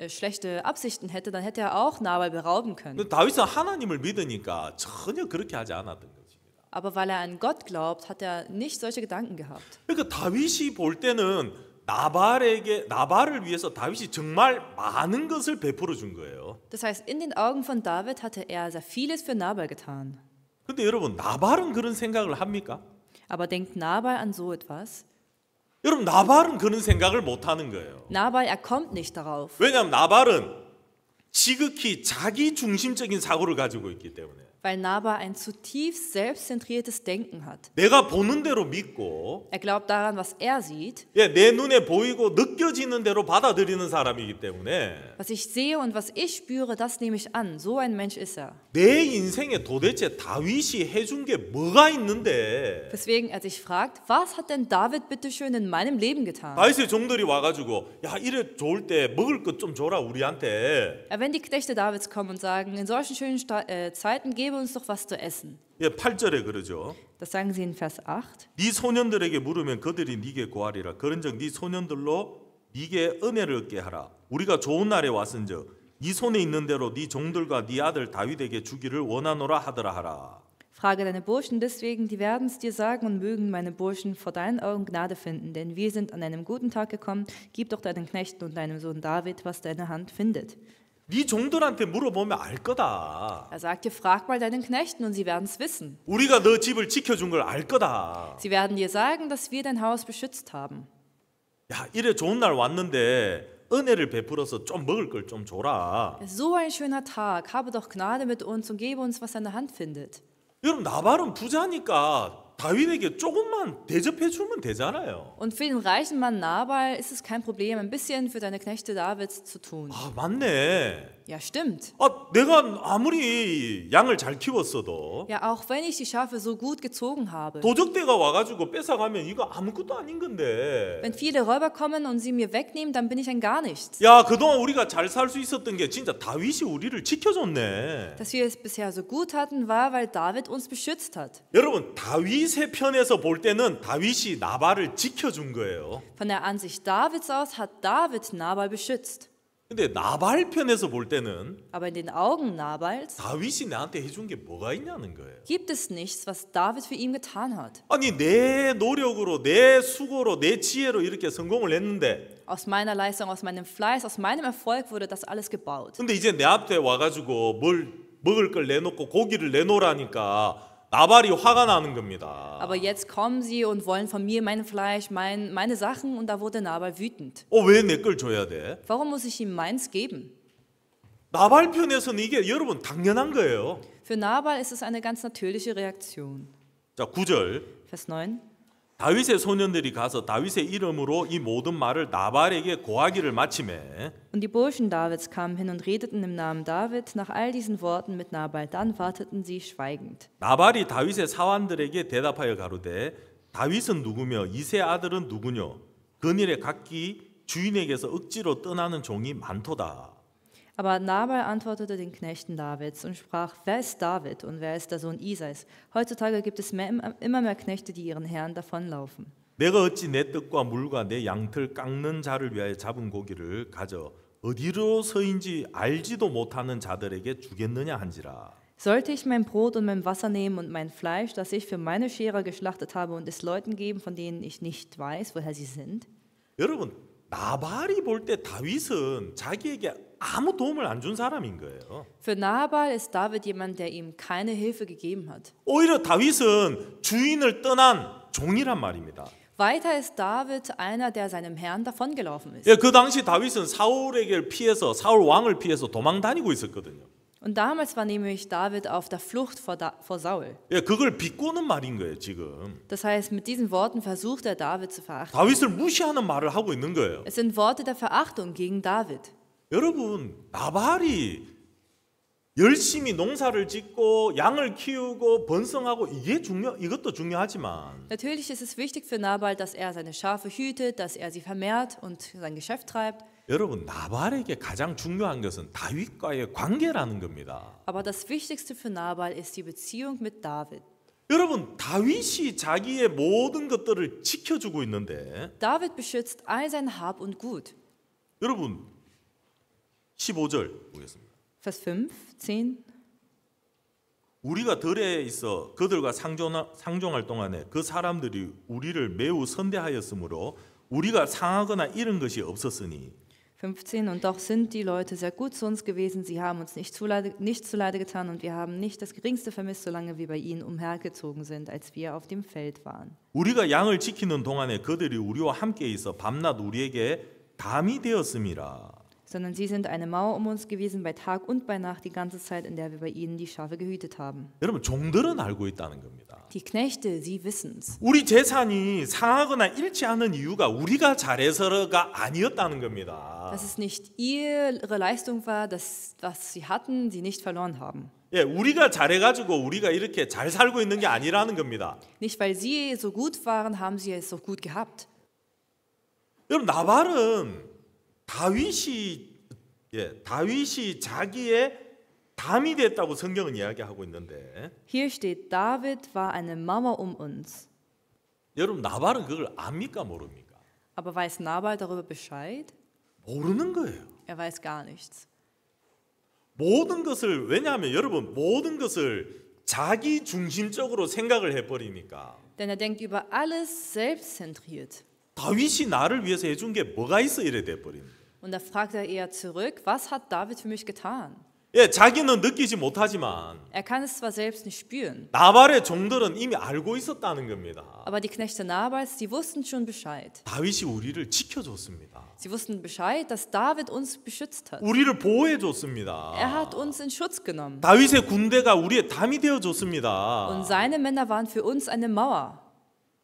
schlechte Absichten hätte, dann hätte er auch Nabal berauben können. 근데 다윗은 하나님을 믿으니까 전혀 그렇게 하지 않았던 것입니다. Aber weil er an Gott glaubt, hat er nicht solche Gedanken gehabt. 그러니까 다윗이 볼 때는 나발을 위해서 다윗이 정말 많은 것을 베풀어 준 거예요. Das heißt, in den Augen von David hatte er sehr vieles für Nabal getan. 근데 여러분, 나발은 그런 생각을 합니까? Aber denkt Nabal an so etwas? 여러분, 나발은 그런 생각을 못 하는 거예요. Nabal, er kommt nicht darauf. 왜냐하면 나발은 지극히 자기 중심적인 사고를 가지고 있기 때문에. Weil Nabal ein zutiefst selbstzentriertes Denken hat. 내가 보는 대로 믿고 Er glaubt daran, was er sieht. 내 눈에 보이고 느껴지는 대로 받아들이는 사람이기 때문에 Was ich sehe und was ich spüre, das nehme ich an. So ein Mensch ist er. 내 인생에 도대체 다윗이 해준 게 뭐가 있는데 Deswegen er sich fragt, was hat denn David bitteschön in meinem Leben getan? 다윗의 종들이 와가지고 야 이래 좋을 때 먹을 것 좀 줘라 우리한테. Wenn die Knechte Davids kommen und sagen, in solchen schönen Zeiten gebe uns doch was zu essen. 8절에 그러죠. Das sagen sie in Vers 8. 네 소년들에게 물으면 그들이 네게 구하리라. 그런즉 네 소년들로 네게 은혜를 얻게 하라. 우리가 좋은 날에 왔은즉 네 손에 있는 대로 네 종들과 네 아들 다윗에게 주기를 원하노라 하더라 하라. Frage deine Burschen deswegen, die werden es dir sagen und mögen meine Burschen vor deinen Augen Gnade finden, denn wir sind an einem guten Tag gekommen. Gib doch deinen Knechten und deinem Sohn David, was deine Hand findet. 네 종들한테 물어보면 알 거다. Er sagt dir, frag mal deinen Knechten und sie werden es wissen. 우리가 너 집을 지켜준 걸 알 거다. Sie werden dir sagen, dass wir dein Haus beschützt haben. 야 이래 좋은 날 왔는데 은혜를 베풀어서 좀 먹을 걸 좀 줘라. So ein schöner Tag, habe doch Gnade mit uns und gebe uns, was deine Hand findet. 여러분 나발은 부자니까 다윗에게 조금만 대접해 주면 되잖아요. Und für den reichen Mann Nabal ist es kein Problem, ein bisschen für deine Knechte Davids zu tun. 아 맞네. Ja, stimmt. 내가 아무리 양을 잘 키웠어도 Ja, auch wenn ich die Schafe so gut gezogen habe. 도적대가 와가지고 뺏어가면 이거 아무것도 아닌 건데. Wenn viele Räuber kommen und sie mir wegnehmen, dann bin ich ein gar nichts. 야 그동안 우리가 잘 살 수 있었던 게 진짜 다윗이 우리를 지켜줬네. Dass wir es bisher so gut hatten, war, weil David uns beschützt hat. 여러분 다윗의 편에서 볼 때는 다윗이 나발을 지켜준 거예요. Von der Ansicht Davids aus hat David Nabal beschützt. 근데 나발 편에서 볼 때는 Aber in den Augen Nabals 다윗이 나한테 해준 게 뭐가 있냐는 거예요. gibt es nichts, was David für ihn getan hat. 아니 내 노력으로 내 수고로 내 지혜로 이렇게 성공을 했는데 Aus meiner Leistung, aus meinem Fleiß, aus meinem Erfolg wurde das alles gebaut. 근데 이제 내 앞에 와가지고 뭘 먹을 걸 내놓고 고기를 내놓으라니까 나발이 화가 나는 겁니다. Aber jetzt kommen sie und wollen von mir mein Fleisch, meine Sachen und da wurde Nabal wütend. 왜 내 걸 줘야 돼? Warum muss ich ihm meins geben? 나발 편에서는 이게 여러분 당연한 거예요. Für Nabal ist es eine ganz natürliche Reaktion. 자, 9절. Vers 9. 다윗의 소년들이 가서 다윗의 이름으로 이 모든 말을 나발에게 고하기를 마치매 Und die Burschen Davids kamen hin und redeten im Namen David nach all diesen Worten mit Nabal. Dann warteten sie schweigend. 나발이 다윗의 사환들에게 대답하여 가로되 다윗은 누구며 이세 아들은 누구뇨? 그일에 각기 주인에게서 억지로 떠나는 종이 많도다. Aber Nabal antwortete den Knechten Davids und sprach, wer ist David und wer ist der Sohn Isais? Heutzutage gibt es immer mehr Knechte, die ihren Herren davonlaufen. 내가 어찌 내 떡과 물과 내 양털 깎는 자를 위하여 잡은 고기를 가져 어디로 서인지 알지도 못하는 자들에게 주겠느냐 한지라. Sollte ich mein Brot und mein Wasser nehmen und mein Fleisch, das ich für meine Scherer geschlachtet habe, und es Leuten geben, von denen ich nicht weiß, woher sie sind? 여러분 나발이 볼 때 다윗은 자기에게 아무 도움을 안 준 사람인 거예요. Für Nabal ist David jemand, der ihm keine Hilfe gegeben hat. 오히려 다윗은 주인을 떠난 종이란 말입니다. Weiter ist David einer, der seinem Herrn davongelaufen ist. 예, 그 당시 다윗은 사울에게 피해서 사울 왕을 피해서 도망 다니고 있었거든요. Und damals war nämlich David auf der Flucht vor Saul. 예, 그걸 비꼬는 말인 거예요, 지금. Das heißt, mit diesen Worten versucht er, David zu verachten. 다윗을 무시하는 말을 하고 있는 거예요. Es sind Worte der Verachtung gegen David. 여러분, 나발이 열심히 농사를 짓고 양을 키우고 번성하고 이것도 중요하지만 Natürlich ist es wichtig für Nabal, dass er seine Schafe hütet, dass er sie vermehrt und sein Geschäft treibt. 여러분 나발에게 가장 중요한 것은 다윗과의 관계라는 겁니다. Aber das Wichtigste für Nabal ist die Beziehung mit David. 여러분 다윗이 자기의 모든 것들을 지켜주고 있는데 David beschützt all sein Hab und Gut. 여러분 15절 보겠습니다. Vers 5, 10. 우리가 들에 있어 그들과 상종할 동안에 그 사람들이 우리를 매우 선대하였으므로 우리가 상하거나 잃은 것이 없었으니 15. Und doch sind die Leute sehr gut zu uns gewesen. Sie haben uns nicht zuleide getan und wir haben nicht das Geringste vermisst, solange wir bei ihnen umhergezogen sind, als wir auf dem Feld waren. 우리가 양을 지키는 동안에 그들이 우리와 함께 있어 밤낮 우리에게 담이 되었음이라. Sondern sie sind eine Mauer um uns gewesen bei Tag und bei Nacht die ganze Zeit, in der wir bei ihnen die Schafe gehütet haben. 여러분 종들은 알고 있다는 겁니다. Die Knechte, sie wissen's. 우리 재산이 상하거나 잃지 않은 이유가 우리가 잘해서가 아니었다는 겁니다. Dass es nicht ihre Leistung war, dass was sie hatten, sie nicht verloren haben. 예, 우리가 잘해가지고 우리가 이렇게 잘 살고 있는 게 아니라는 겁니다. Nicht weil sie so gut waren, haben sie es so gut gehabt. 여러분 나발은 다윗이 자기의 담이 됐다고 성경은 이야기하고 있는데 Hier steht, David war eine Mauer um uns. 여러분 나발은 그걸 압니까 모릅니까? Aber weiß Nabal darüber Bescheid? 모르는 거예요. Er weiß gar nichts. 모든 것을 왜냐하면 여러분 모든 것을 자기 중심적으로 생각을 해버리니까 Denn er denkt über alles selbstzentriert. 다윗이 나를 위해서 해준 게 뭐가 있어 이래 돼버리는 거예요. Und da fragt er eher zurück, was hat David für mich getan? 예, 자기는 느끼지 못하지만 Er kann es zwar selbst nicht spüren, 나발의 종들은 이미 알고 있었다는 겁니다. aber die Knechte Nabals, die wussten schon Bescheid. 다윗이 우리를 지켜줬습니다. Sie wussten Bescheid, dass David uns beschützt hat. 우리를 보호해줬습니다. Er hat uns in Schutz genommen. 다윗의 군대가 우리의 담이 되어줬습니다. Und seine Männer waren für uns eine Mauer.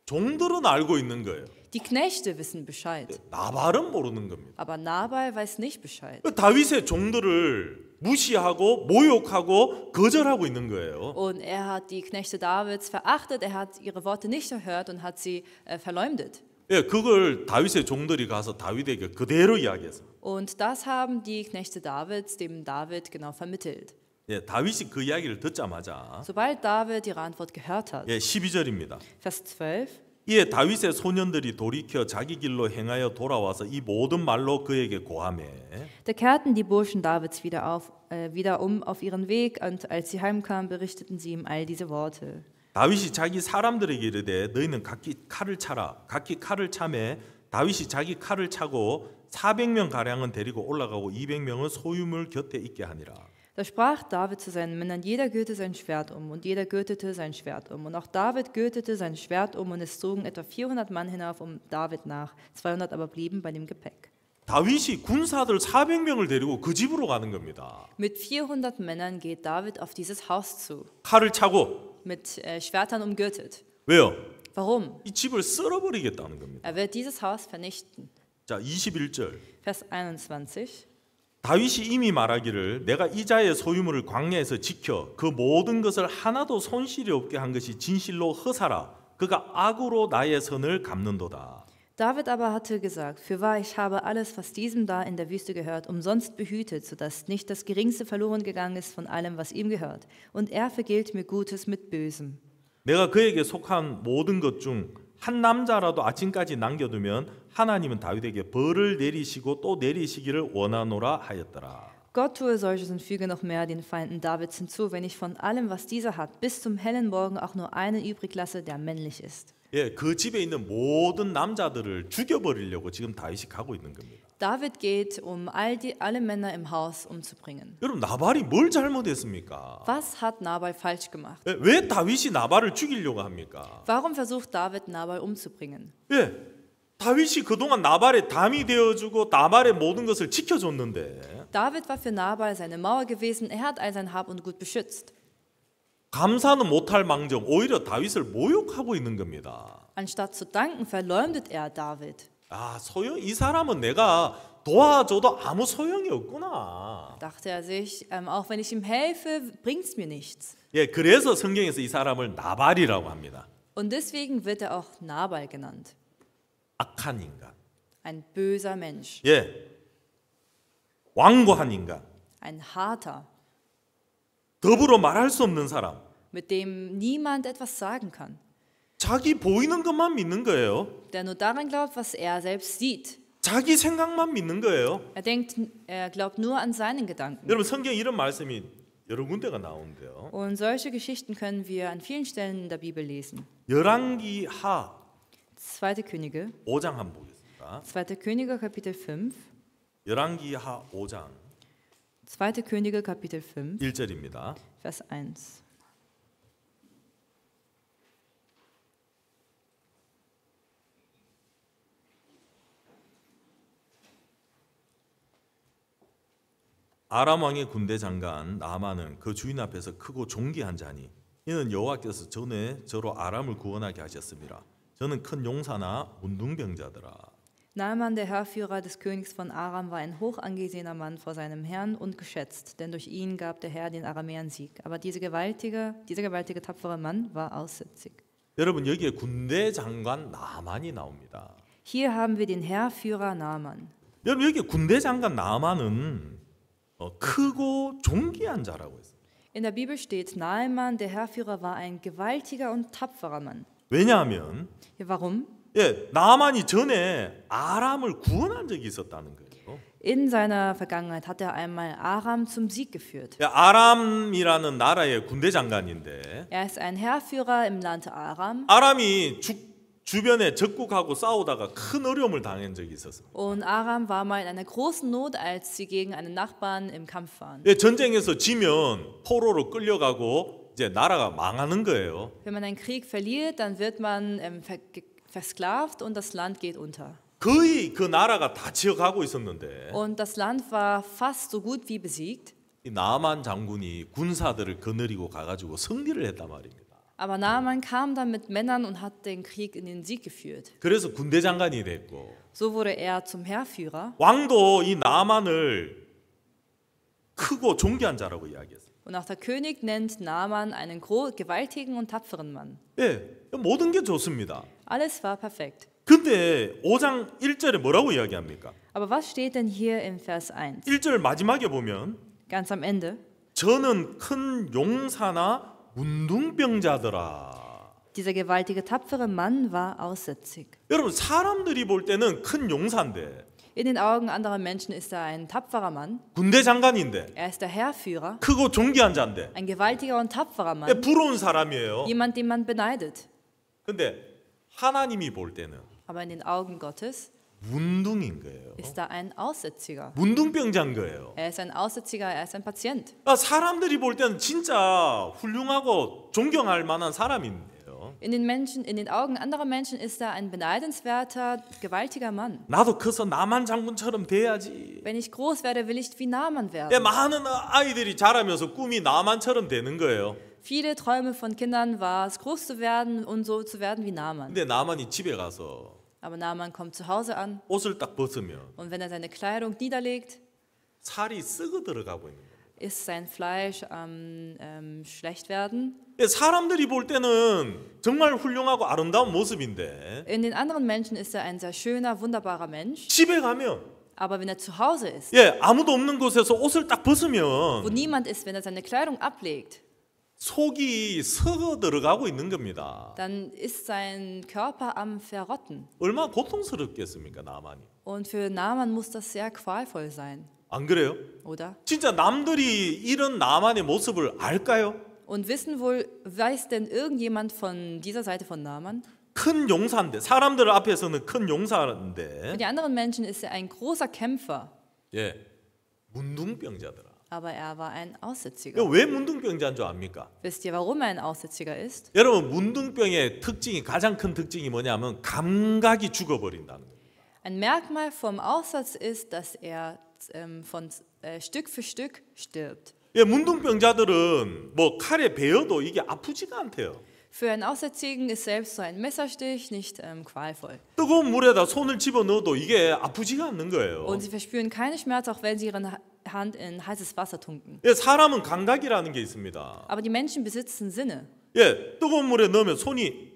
종들은 알고 있는 거예요. Die Knechte wissen Bescheid, 나발은 모르는 겁니다. aber Nabal weiß nicht Bescheid. 다윗의 종들을 무시하고 모욕하고 거절하고 있는 거예요. Und er hat die Knechte Davids verachtet, er hat ihre Worte nicht erhört und hat sie verleumdet. 예, 그걸 다윗의 종들이 가서 다윗에게 그대로 이야기해서. Und das haben die Knechte Davids dem David genau vermittelt. 예, 다윗이 그 이야기를 듣자마자 Sobald David ihre Antwort gehört hat, 예, 12절입니다. Vers 12, 이에 다윗의 소년들이 돌이켜 자기 길로 행하여 돌아와서 이 모든 말로 그에게 고하매 da kehrten die Burschen Davids wieder um auf ihren Weg, und als sie heimkamen, berichteten sie ihm all diese Worte. 다윗이 자기 사람들에게 이르되 너희는 각기 칼을 차라. 각기 칼을 차매 다윗이 자기 칼을 차고 400명 가량은 데리고 올라가고 200명은 소유물 곁에 있게 하니라. Da sprach David zu seinen Männern, jeder gürte sein Schwert um, und jeder gürtete sein Schwert um. Und auch David gürtete sein Schwert um, und es zogen etwa 400 Mann hinauf um David nach, 200 aber blieben bei dem Gepäck. 다윗이 군사들 400명을 데리고 그 집으로 가는 겁니다. Mit 400 Männern geht David auf dieses Haus zu, 칼을 차고 mit Schwertern umgürtet. 왜요? Warum? 이 집을 쓸어버리겠다는 겁니다. Er wird dieses Haus vernichten. 자, 21절. Vers 21. 다윗이 이미 말하기를 내가 이 자의 소유물을 광야에서 지켜 그 모든 것을 하나도 손실이 없게 한 것이 진실로 허사라. 그가 악으로 나의 선을 갚는도다. David aber hatte gesagt, fürwahr, ich habe alles, was diesem da in der Wüste gehört, umsonst behütet, sodass nicht das Geringste verloren gegangen ist von allem, was ihm gehört. Und er vergilt mir Gutes mit Bösem. 내가 그에게 속한 모든 것 중 한 남자라도 아침까지 남겨두면 하나님은 다윗에게 벌을 내리시고 또 내리시기를 원하노라 하였더라. Gott tue solches und füge noch mehr den Feinden Davids hinzu, wenn ich von allem, was dieser hat, bis zum hellen Morgen auch nur einen übrig lasse, der männlich ist. 예, 그 집에 있는 모든 남자들을 죽여버리려고 지금 다윗이 가고 있는 겁니다. David geht, alle Männer im Haus umzubringen. 여러분 나발이 뭘 잘못했습니까? Was hat Nabal falsch gemacht? 예, 왜 다윗이 나발을 죽이려고 합니까? Warum versucht David, Nabal umzubringen? 예, 다윗이 그동안 나발의 담이 되어주고 나발의 모든 것을 지켜줬는데 David war für Nabal seine Mauer gewesen, er hat all sein Hab und Gut beschützt. 감사는 못할 망정 오히려 다윗을 모욕하고 있는 겁니다. Anstatt zu danken, verleumdet er David. 이 사람은 내가 도와줘도 아무 소용이 없구나. Dachte er sich, auch wenn ich ihm helfe, bringt es mir nichts. 예, 그래서 성경에서 이 사람을 나발이라고 합니다. Und deswegen wird er auch Nabal genannt. 악한 인간. Ein böser Mensch, 예, 완고한 인간. ein harter, 더불어 말할 수 없는 사람. mit dem niemand etwas sagen kann, 자기 보이는 것만 믿는 거예요. der nur daran glaubt, was er selbst sieht. 자기 생각만 믿는 거예요. Er glaubt nur an seinen Gedanken. 여러분 성경 이런 말씀이 여러 군데가 나오는데요. Und solche Geschichten können wir an vielen Stellen in der Bibel lesen. 열왕기하 2. Könige, 5장 한번 보겠습니다. 2. Könige Kapitel 5, 열왕기하 5장 2. Könige Kapitel 5, 1절입니다. Vers 1. 아람 왕의 군대 장관 나아만은 그 주인 앞에서 크고 존귀한 자니 이는 여호와께서 전에 저로 아람을 구원하게 하셨습니다. 저는 큰 용사나 문둥병자더라. Naaman, der Heerführer des Königs von Aram, war ein hoch angesehener Mann vor seinem Herrn und geschätzt, denn durch ihn gab der Herr den Aramäern Sieg. Aber dieser gewaltige, tapfere Mann war aussätzig. 여러분 여기에 군대 장관 나아만이 나옵니다. Hier haben wir den Heerführer Naaman. 여러분 여기 군대 장관 나아만은 크고 존귀한 자라고 했어요. In der Bibel steht, Naaman, der Heerführer, war ein gewaltiger und tapferer Mann. 왜냐하면 Ja, warum? 예, 나아만이 전에 아람을 구원한 적이 있었다는 거예요. In seiner Vergangenheit hat er einmal Aram zum Sieg geführt. 예, 아람이라는 나라의 군대 장관인데 Er ist ein Heerführer im Land Aram 아람이 주변에 적국하고 싸우다가 큰 어려움을 당한 적이 있었어요. und Aram war mal in einer großen Not, als sie gegen einen Nachbarn im Kampf waren. 예, 전쟁에서 지면 포로로 끌려가고 이제 나라가 망하는 거예요. Wenn man einen Krieg verliert, dann wird man versklavt und das Land geht unter. 거의 그 나라가 다 지어가고 있었는데 Und das Land war fast so gut wie besiegt. 이 나아만 장군이 군사들을 거느리고 가가지고 승리를 했단 말입니다. Aber Naaman kam dann mit Männern und hat den Krieg in den Sieg geführt. 그래서 군대 장관이 됐고 So wurde er zum Heerführer. 왕도 이 나아만을 크고 존귀한 자라고 이야기했어요. Und auch der König nennt Naaman einen gewaltigen und tapferen Mann. 예, 모든 게 좋습니다. Alles war perfekt. 근데 5장 1절에 뭐라고 이야기합니까? Aber was steht denn hier in Vers 1? 1절 마지막에 보면 Ganz am Ende. 저는 큰 용사나 문둥병자더라. Dieser gewaltige, tapfere Mann war aussätzig. 여러분 사람들이 볼 때는 큰 용사인데 In den Augen anderer Menschen ist er ein tapferer Mann. 군대 장관인데 Er ist der Heerführer. 크고 존귀한 자인데 Ein gewaltiger und tapferer Mann. 부러운 사람이에요. Jemand, den man beneidet. 근데 하나님이 볼 때는 Aber in den Augen Gottes 문둥인 거예요. ist er ein Aussätziger. 문둥병자인 거예요. Er ist ein Aussätziger, er ist ein Patient. 사람들이 볼 때는 진짜 훌륭하고 존경할 만한 사람인데요. In den Augen anderer Menschen ist er ein beneidenswerter, gewaltiger Mann. 나도 커서 나만 장군처럼 돼야지. Wenn ich groß werde, will ich wie Naaman werden. 예, 많은 아이들이 자라면서 꿈이 나만처럼 되는 거예요. Viele Träume von Kindern war es, groß zu werden und so zu werden wie Naaman. 근데 나만이 집에 가서 Aber Naaman kommt zu Hause an 옷을 딱 벗으면 und wenn er seine Kleidung niederlegt, 살이 썩어 들어가고 있는 거예요. ist sein Fleisch schlecht werden. 예, 사람들이 볼 때는 정말 훌륭하고 아름다운 모습인데 In den anderen Menschen ist er ein sehr schöner, wunderbarer Mensch. 집에 가면 Aber wenn er zu Hause ist, 예, 아무도 없는 곳에서 옷을 딱 wo 벗으면 niemand ist, wenn er seine Kleidung ablegt, 속이 썩어 들어가고 있는 겁니다. dann ist sein Körper am Verrotten. 얼마나 고통스럽겠습니까, 나만이? Und für Naaman muss das sehr qualvoll sein, 안 그래요? oder? 진짜 남들이 이런 나만의 모습을 알까요? Und weiß denn irgendjemand von dieser Seite von Naaman? 큰 용사인데 사람들 앞에서는 큰 Für 용사인데 die anderen Menschen ist er ein großer Kämpfer, 예, 문둥병자더라. aber er war ein Aussätziger. 왜 문둥병자인 줄 압니까? Wisst ihr, warum er ein Aussätziger ist? 여러분 문둥병의 특징이 가장 큰 특징이 뭐냐면 감각이 죽어버린다는 거예요. Ein Merkmal vom Aussatz ist, dass er Stück für Stück stirbt. 예, 문둥병자들은 뭐 칼에 베어도 이게 아프지가 않대요. Für einen Aussätzigen ist selbst so ein Messerstich nicht qualvoll. 뜨거운 물에다 손을 집어 넣어도 이게 아프지가 않는 거예요. Und sie verspüren keine Schmerzen, auch wenn sie ihre Hand in heißes Wasser tunken. 예, 사람은 감각이라는 게 있습니다. Aber die Menschen besitzen Sinne. 예, 뜨거운 물에 넣으면 손이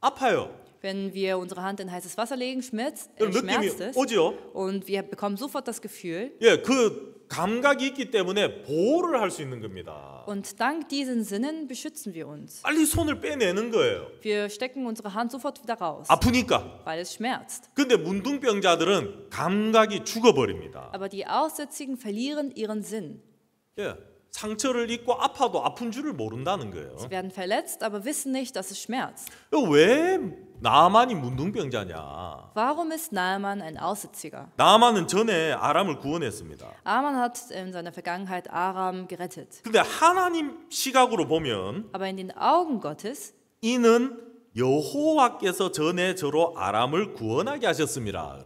아파요. Wenn wir unsere Hand in heißes Wasser legen, schmerzt 느낌이 es. 오죠. Und wir bekommen sofort das Gefühl. 예, 그 감각이 있기 때문에 보호를 할 수 있는 겁니다. Und dank diesen Sinnen beschützen wir uns. 빨리 손을 빼내는 거예요. Wir stecken unsere Hand sofort wieder raus, 아프니까. weil es schmerzt. 근데 문둥병자들은 감각이 죽어버립니다. Aber die Aussätzigen verlieren ihren Sinn. 예, 상처를 입고 아파도 아픈 줄을 모른다는 거예요. Sie werden verletzt, aber wissen nicht, dass es schmerzt. 왜 나만이 문둥병자냐? Warum ist Naaman ein Aussätziger? 나만은 전에 아람을 구원했습니다. Naaman hat in seiner Vergangenheit Aram gerettet. 근데 하나님 시각으로 보면 Aber in den Augen Gottes 이는 여호와께서 전에 저로 아람을 구원하게 하셨습니다.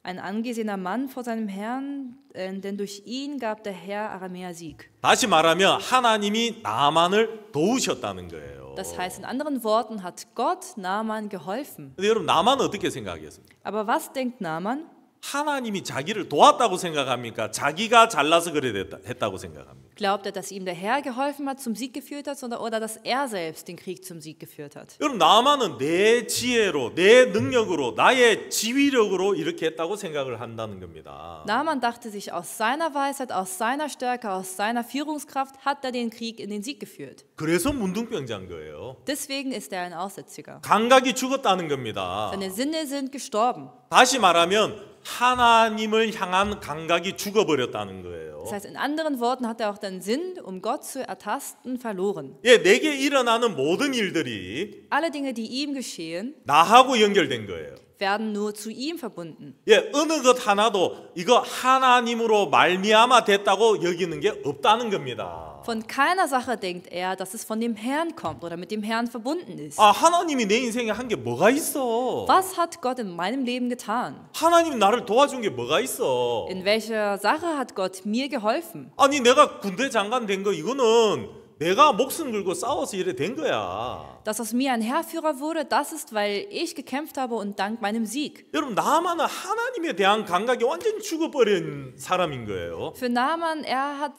ein angesehener Mann vor seinem Herrn, denn durch ihn gab der Herr Aramäer Sieg. 다시 말하면 하나님이 나만을 도우셨다는 거예요. Das heißt, in anderen Worten hat Gott Naaman geholfen. 근데 여러분 나만은 어떻게 생각하겠습니까? Aber was denkt Naaman? 하나님이 자기를 도왔다고 생각합니까? 자기가 잘나서 그래 했다고 생각합니까? Glaubt er, dass ihm der Herr geholfen hat, zum Sieg geführt hat, oder dass er selbst den Krieg zum Sieg geführt hat? 여러분 나만은 내 지혜로, 내 능력으로, 나의 지휘력으로 이렇게 했다고 생각을 한다는 겁니다. Naaman dachte sich, aus seiner Weisheit, aus seiner Stärke, aus seiner Führungskraft hat er den Krieg in den Sieg geführt. 그래서 문둥병자인 거예요. Deswegen ist er ein Aussätziger. 감각이 죽었다는 겁니다. Seine Sinne sind gestorben. 다시 말하면 하나님을 향한 감각이 죽어버렸다는 거예요. Das heißt, in anderen Worten hat er auch den Sinn, Gott zu ertasten, verloren. 예, 내게 일어나는 모든 일들이 Alle Dinge, die ihm geschehen, 나하고 연결된 거예요. werden nur zu ihm verbunden. 예, 어느 것 하나도 이거 하나님으로 말미암아 됐다고 여기는 게 없다는 겁니다. Von keiner Sache denkt er, dass es von dem Herrn kommt oder mit dem Herrn verbunden ist. 아, 하나님이 내 인생에 한 게 뭐가 있어? Was hat Gott in meinem Leben getan? 하나님이 나를 도와준 게 뭐가 있어? In welcher Sache hat Gott mir geholfen? 아니 내가 군대 장관 된 거 이거는 내가 목숨 걸고 싸워서 이래 된 거야. Dass aus mir ein Heerführer wurde, das ist, weil ich gekämpft habe und dank meinem Sieg. 여러분 나만은 하나님에 대한 감각이 완전히 죽어버린 사람인 거예요. Für Naaman, er hat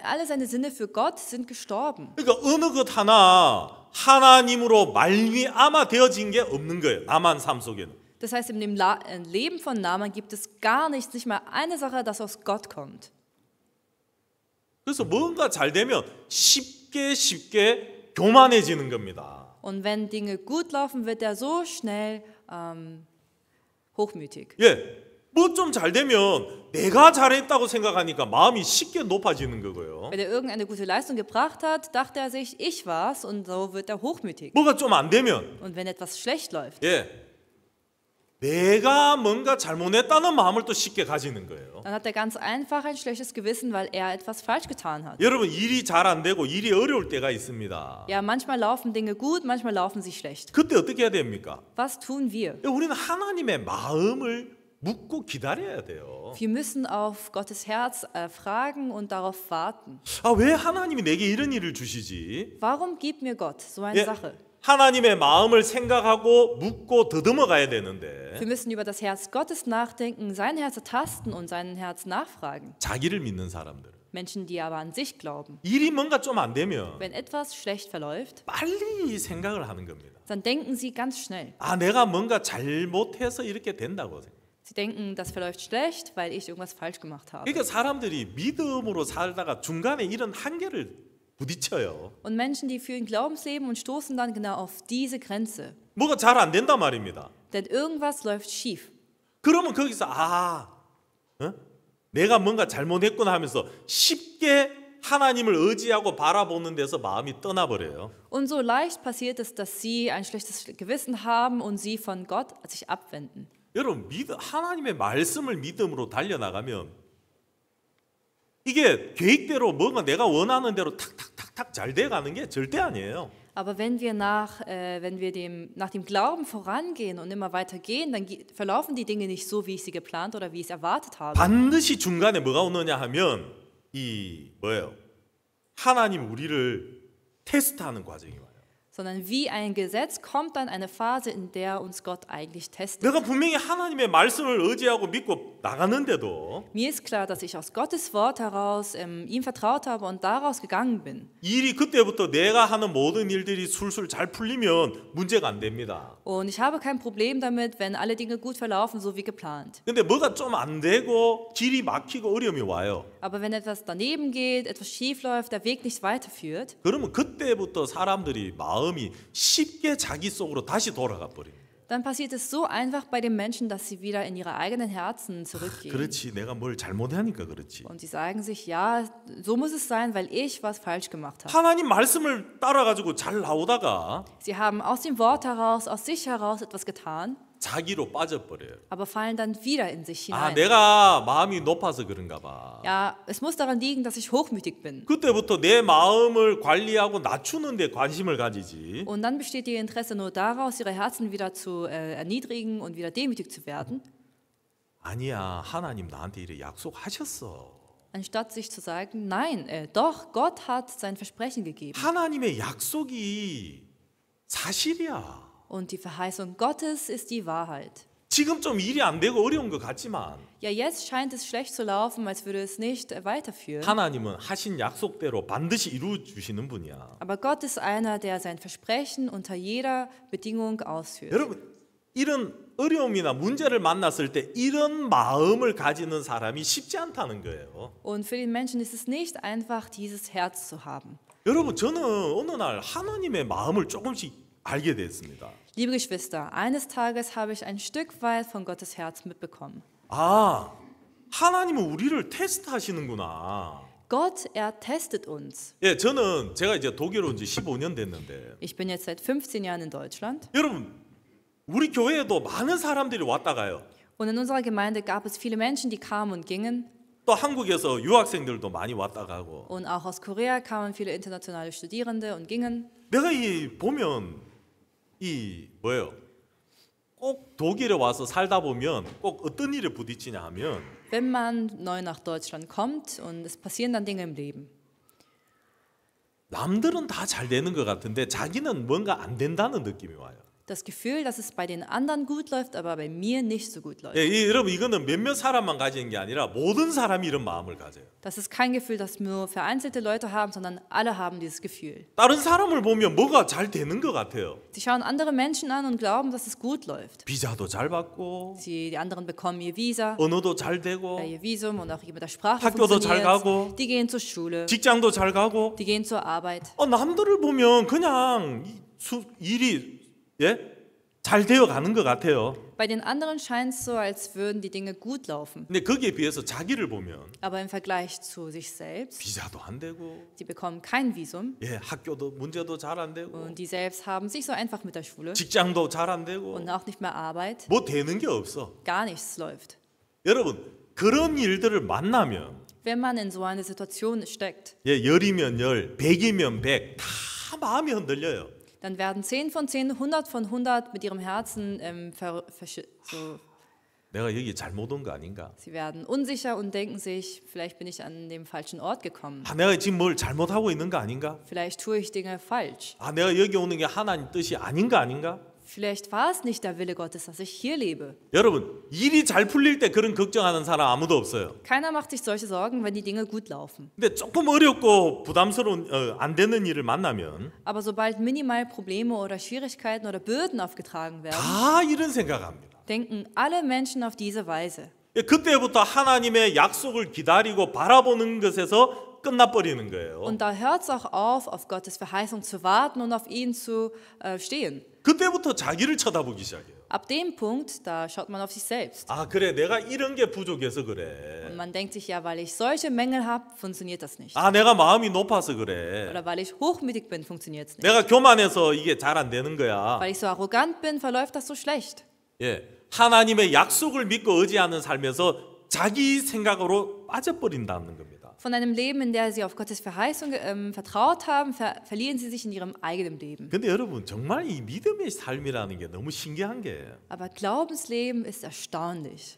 alle seine Sinne für Gott sind gestorben. 그러니까 어느 것 하나 하나님으로 말미암아 되어진 게 없는 거예요. 나만 삶 속에는. Das heißt, in dem Leben von Naaman gibt es gar nichts, nicht mal eine Sache, das aus Gott kommt. 그래서 뭔가 잘 되면 쉽게 교만해지는 겁니다. Und wenn Dinge gut laufen, wird er so schnell hochmütig. 예, 뭐 좀 잘 되면 내가 잘했다고 생각하니까 마음이 쉽게 높아지는 거고요. Wenn er irgendeine gute Leistung gebracht hat, dachte er sich, ich war's, und so wird er hochmütig. 뭐가 좀 안 되면 Und wenn etwas schlecht läuft, 예, 내가 뭔가 잘못했다는 마음을 또 쉽게 가지는 거예요. dann hat er ganz einfach ein schlechtes Gewissen, weil er etwas falsch getan hat. 여러분 일이 잘 안 되고 일이 어려울 때가 있습니다. Ja, manchmal laufen Dinge gut, manchmal laufen sie schlecht. 그때 어떻게 해야 됩니까? Was tun wir? 우리는 하나님의 마음을 묻고 기다려야 돼요. Wir müssen auf Gottes Herz fragen und darauf warten. 아, 왜 하나님이 내게 이런 일을 주시지? Warum gibt mir Gott so eine 예, Sache? 하나님의 마음을 생각하고 묻고 더듬어 가야 되는데 Wir müssen über das Herz Gottes nachdenken, sein Herz ertasten und sein Herz nachfragen. 자기를 믿는 사람들 Menschen, die aber an sich glauben. 일이 뭔가 좀 안 되면 Wenn etwas schlecht verläuft, 빨리 생각을 하는 겁니다. dann denken sie ganz schnell. 아, 내가 뭔가 잘못해서 이렇게 된다고 생각. Sie denken, das verläuft schlecht, weil ich irgendwas falsch gemacht habe. 그러니까 사람들이 믿음으로 살다가 중간에 이런 한계를 부딪혀요. Und Menschen, die für ihn Glaubens leben und stoßen dann genau auf diese Grenze. 뭐가 잘 안 된단 말입니다. Denn irgendwas läuft schief. 그러면 거기서 내가 뭔가 잘못했구나 하면서 쉽게 하나님을 의지하고 바라보는 데서 마음이 떠나버려요. Und so leicht passiert es, dass sie ein schlechtes Gewissen haben und sie von Gott sich abwenden. 여러분 하나님의 말씀을 믿음으로 달려나가면 이게 계획대로 뭔가 내가 원하는 대로 탁탁탁탁 잘 돼가는 게 절대 아니에요. Aber wenn wir nach dem Glauben vorangehen und immer weiter gehen, dann verlaufen die Dinge nicht so, wie ich sie geplant oder wie ich es erwartet habe. 반드시 중간에 뭐가 오느냐 하면 하나님 우리를 테스트하는 과정이 와요. sondern wie ein Gesetz kommt dann eine Phase, in der uns Gott eigentlich testet. 내가 분명히 하나님의 말씀을 의지하고 믿고 나가는데도 Mir ist klar, dass ich aus Gottes Wort heraus ihm vertraut habe und daraus gegangen bin. 일이 그때부터 내가 하는 모든 일들이 술술 잘 풀리면 문제가 안 됩니다. Und ich habe kein Problem damit, wenn alle Dinge gut verlaufen, so wie geplant. 근데 뭐가 좀 안 되고 길이 막히고 어려움이 와요. Aber wenn etwas daneben geht, etwas schief läuft, der Weg nicht weiterführt, 그러면 그때부터 사람들이 마음이 쉽게 자기 속으로 다시 돌아가 버립니다. dann passiert es so einfach bei den Menschen, dass sie wieder in ihre eigenen Herzen zurückgehen. 그렇지, 내가 뭘 잘못하니까 그렇지. Und sie sagen sich, ja, so muss es sein, weil ich was falsch gemacht habe. 하나님 말씀을 따라가지고 잘 나오다가 Sie haben aus dem Wort heraus, aus sich heraus etwas getan, 자기로 빠져버려요. aber fallen dann wieder in sich 아, hinein. 내가 마음이 높아서 그런가 봐. Ja, es muss daran liegen, dass ich hochmütig bin. 그때부터 내 마음을 관리하고 낮추는 데 관심을 가지지. Und dann besteht ihr Interesse nur daraus, ihre Herzen wieder zu erniedrigen und wieder demütig zu werden, 아니야, 하나님 나한테 이래 약속하셨어. anstatt sich zu sagen, nein, doch, Gott hat sein Versprechen gegeben. 하나님의 약속이 사실이야. Und die Verheißung Gottes ist die Wahrheit. 지금 좀 일이 안 되고 어려운 것 같지만 Ja, jetzt scheint es schlecht zu laufen, als würde es nicht weiterführen. 하나님은 하신 약속대로 반드시 이루어 주시는 분이야. Aber Gott ist einer, der sein Versprechen unter jeder Bedingung ausführt. 여러분, 이런 어려움이나 문제를 만났을 때 이런 마음을 가지는 사람이 쉽지 않다는 거예요. Und für den Menschen ist es nicht einfach, dieses Herz zu haben. 여러분, 저는 어느 날 하나님의 마음을 조금씩 알게 됐습니다. Liebe Geschwister, eines Tages habe ich ein Stück weit von Gottes Herz mitbekommen. 아, 하나님은 우리를 테스트하시는구나. Gott, er testet uns. 예, 제가 이제 독일 온 지 15년 됐는데 Ich bin jetzt seit 15 Jahren in Deutschland 여러분, 우리 교회에도 많은 사람들이 왔다 가요. und in unserer Gemeinde gab es viele Menschen, die kamen und gingen. 또 한국에서 유학생들도 많이 왔다 가고. Und auch aus Korea kamen viele internationale Studierende und gingen. 내가 보면 꼭 독일에 와서 살다 보면 꼭 어떤 일에 부딪히냐 하면 Wenn man neu nach Deutschland kommt und es passieren dann Dinge im Leben. 남들은 다 잘 되는 것 같은데 자기는 뭔가 안 된다는 느낌이 와요. Das Gefühl, dass es bei den anderen gut läuft, aber bei mir nicht so gut läuft. 여러분, 이거는 몇몇 사람만 가지는 게 아니라 모든 사람이 이런 마음을 가져요. Das ist kein Gefühl, das nur vereinzelte Leute haben, sondern alle haben dieses Gefühl. 다른 사람을 보면 뭐가 잘 되는 것 같아요. Sie schauen andere Menschen an und glauben, dass es gut läuft. 비자도 잘 받고 Die anderen bekommen ihr Visa, 언어도 잘 되고 ihr Visum und auch mit der Sprache 학교도 잘 가고 funktioniert. Die gehen zur Schule, 직장도 잘 가고 die gehen zur Arbeit. 남들을 보면 그냥 일이 잘 되어 가는 것 같아요. Bei den anderen scheint es so, als würden die Dinge gut laufen. 근데 거기에 비해서 자기를 보면 Aber im Vergleich zu sich selbst, 비자도 안 되고 die bekommen kein Visum 학교도 문제도 잘 안 되고 und die selbst haben es nicht so einfach mit der Schule 직장도 잘 안 되고 und auch nicht mehr Arbeit. 뭐 되는 게 없어. Gar nichts läuft. 여러분, 그런 일들을 만나면 Wenn man in so eine Situation steckt, 열이면 열, 백이면 백, 다 마음이 흔들려요. dann werden 10 von 10, 100 von 100 mit ihrem Herzen 내가 여기 잘못 온 거 아닌가? sie werden unsicher und denken sich, vielleicht bin ich an dem falschen Ort gekommen. 내가 지금 뭘 잘못하고 있는 거 아닌가? Vielleicht tue ich Dinge falsch. 내가 여기 오는 게 하나님 뜻이 아닌 거 아닌가? Vielleicht war es nicht der Wille Gottes, dass ich hier lebe. 여러분, 일이 잘 풀릴 때 그런 걱정하는 사람 아무도 없어요. Keiner macht sich solche Sorgen, wenn die Dinge gut laufen. 근데 조금 어렵고 부담스러운 안 되는 일을 만나면 Aber sobald minimal Probleme oder Schwierigkeiten oder Bürden aufgetragen werden, 다 이런 생각합니다. denken alle Menschen auf diese Weise. 그때부터 하나님의 약속을 기다리고 바라보는 것에서 끝나버리는 거예요. Und da hört es auch auf Gottes Verheißung zu warten und auf ihn zu stehen. 그때부터 자기를 쳐다보기 시작해요. Ab dem Punkt, da schaut man auf sich selbst. 그래, 내가 이런 게 부족해서 그래. Und man denkt sich, ja, weil ich solche Mängel habe, funktioniert das nicht. 내가 마음이 높아서 그래. Oder weil ich hochmütig bin, funktioniert es nicht. 내가 교만해서 이게 잘 안 되는 거야. Weil ich so arrogant bin, verläuft das so schlecht. 하나님의 약속을 믿고 의지하는 삶에서 자기 생각으로 빠져버린다는 겁니다. Von einem Leben, in der sie auf Gottes Verheißung vertraut haben, verlieren sie sich in ihrem eigenen Leben. 근데 여러분, 정말 이 믿음의 삶이라는 게 너무 신기한 게 Aber Glaubensleben ist erstaunlich.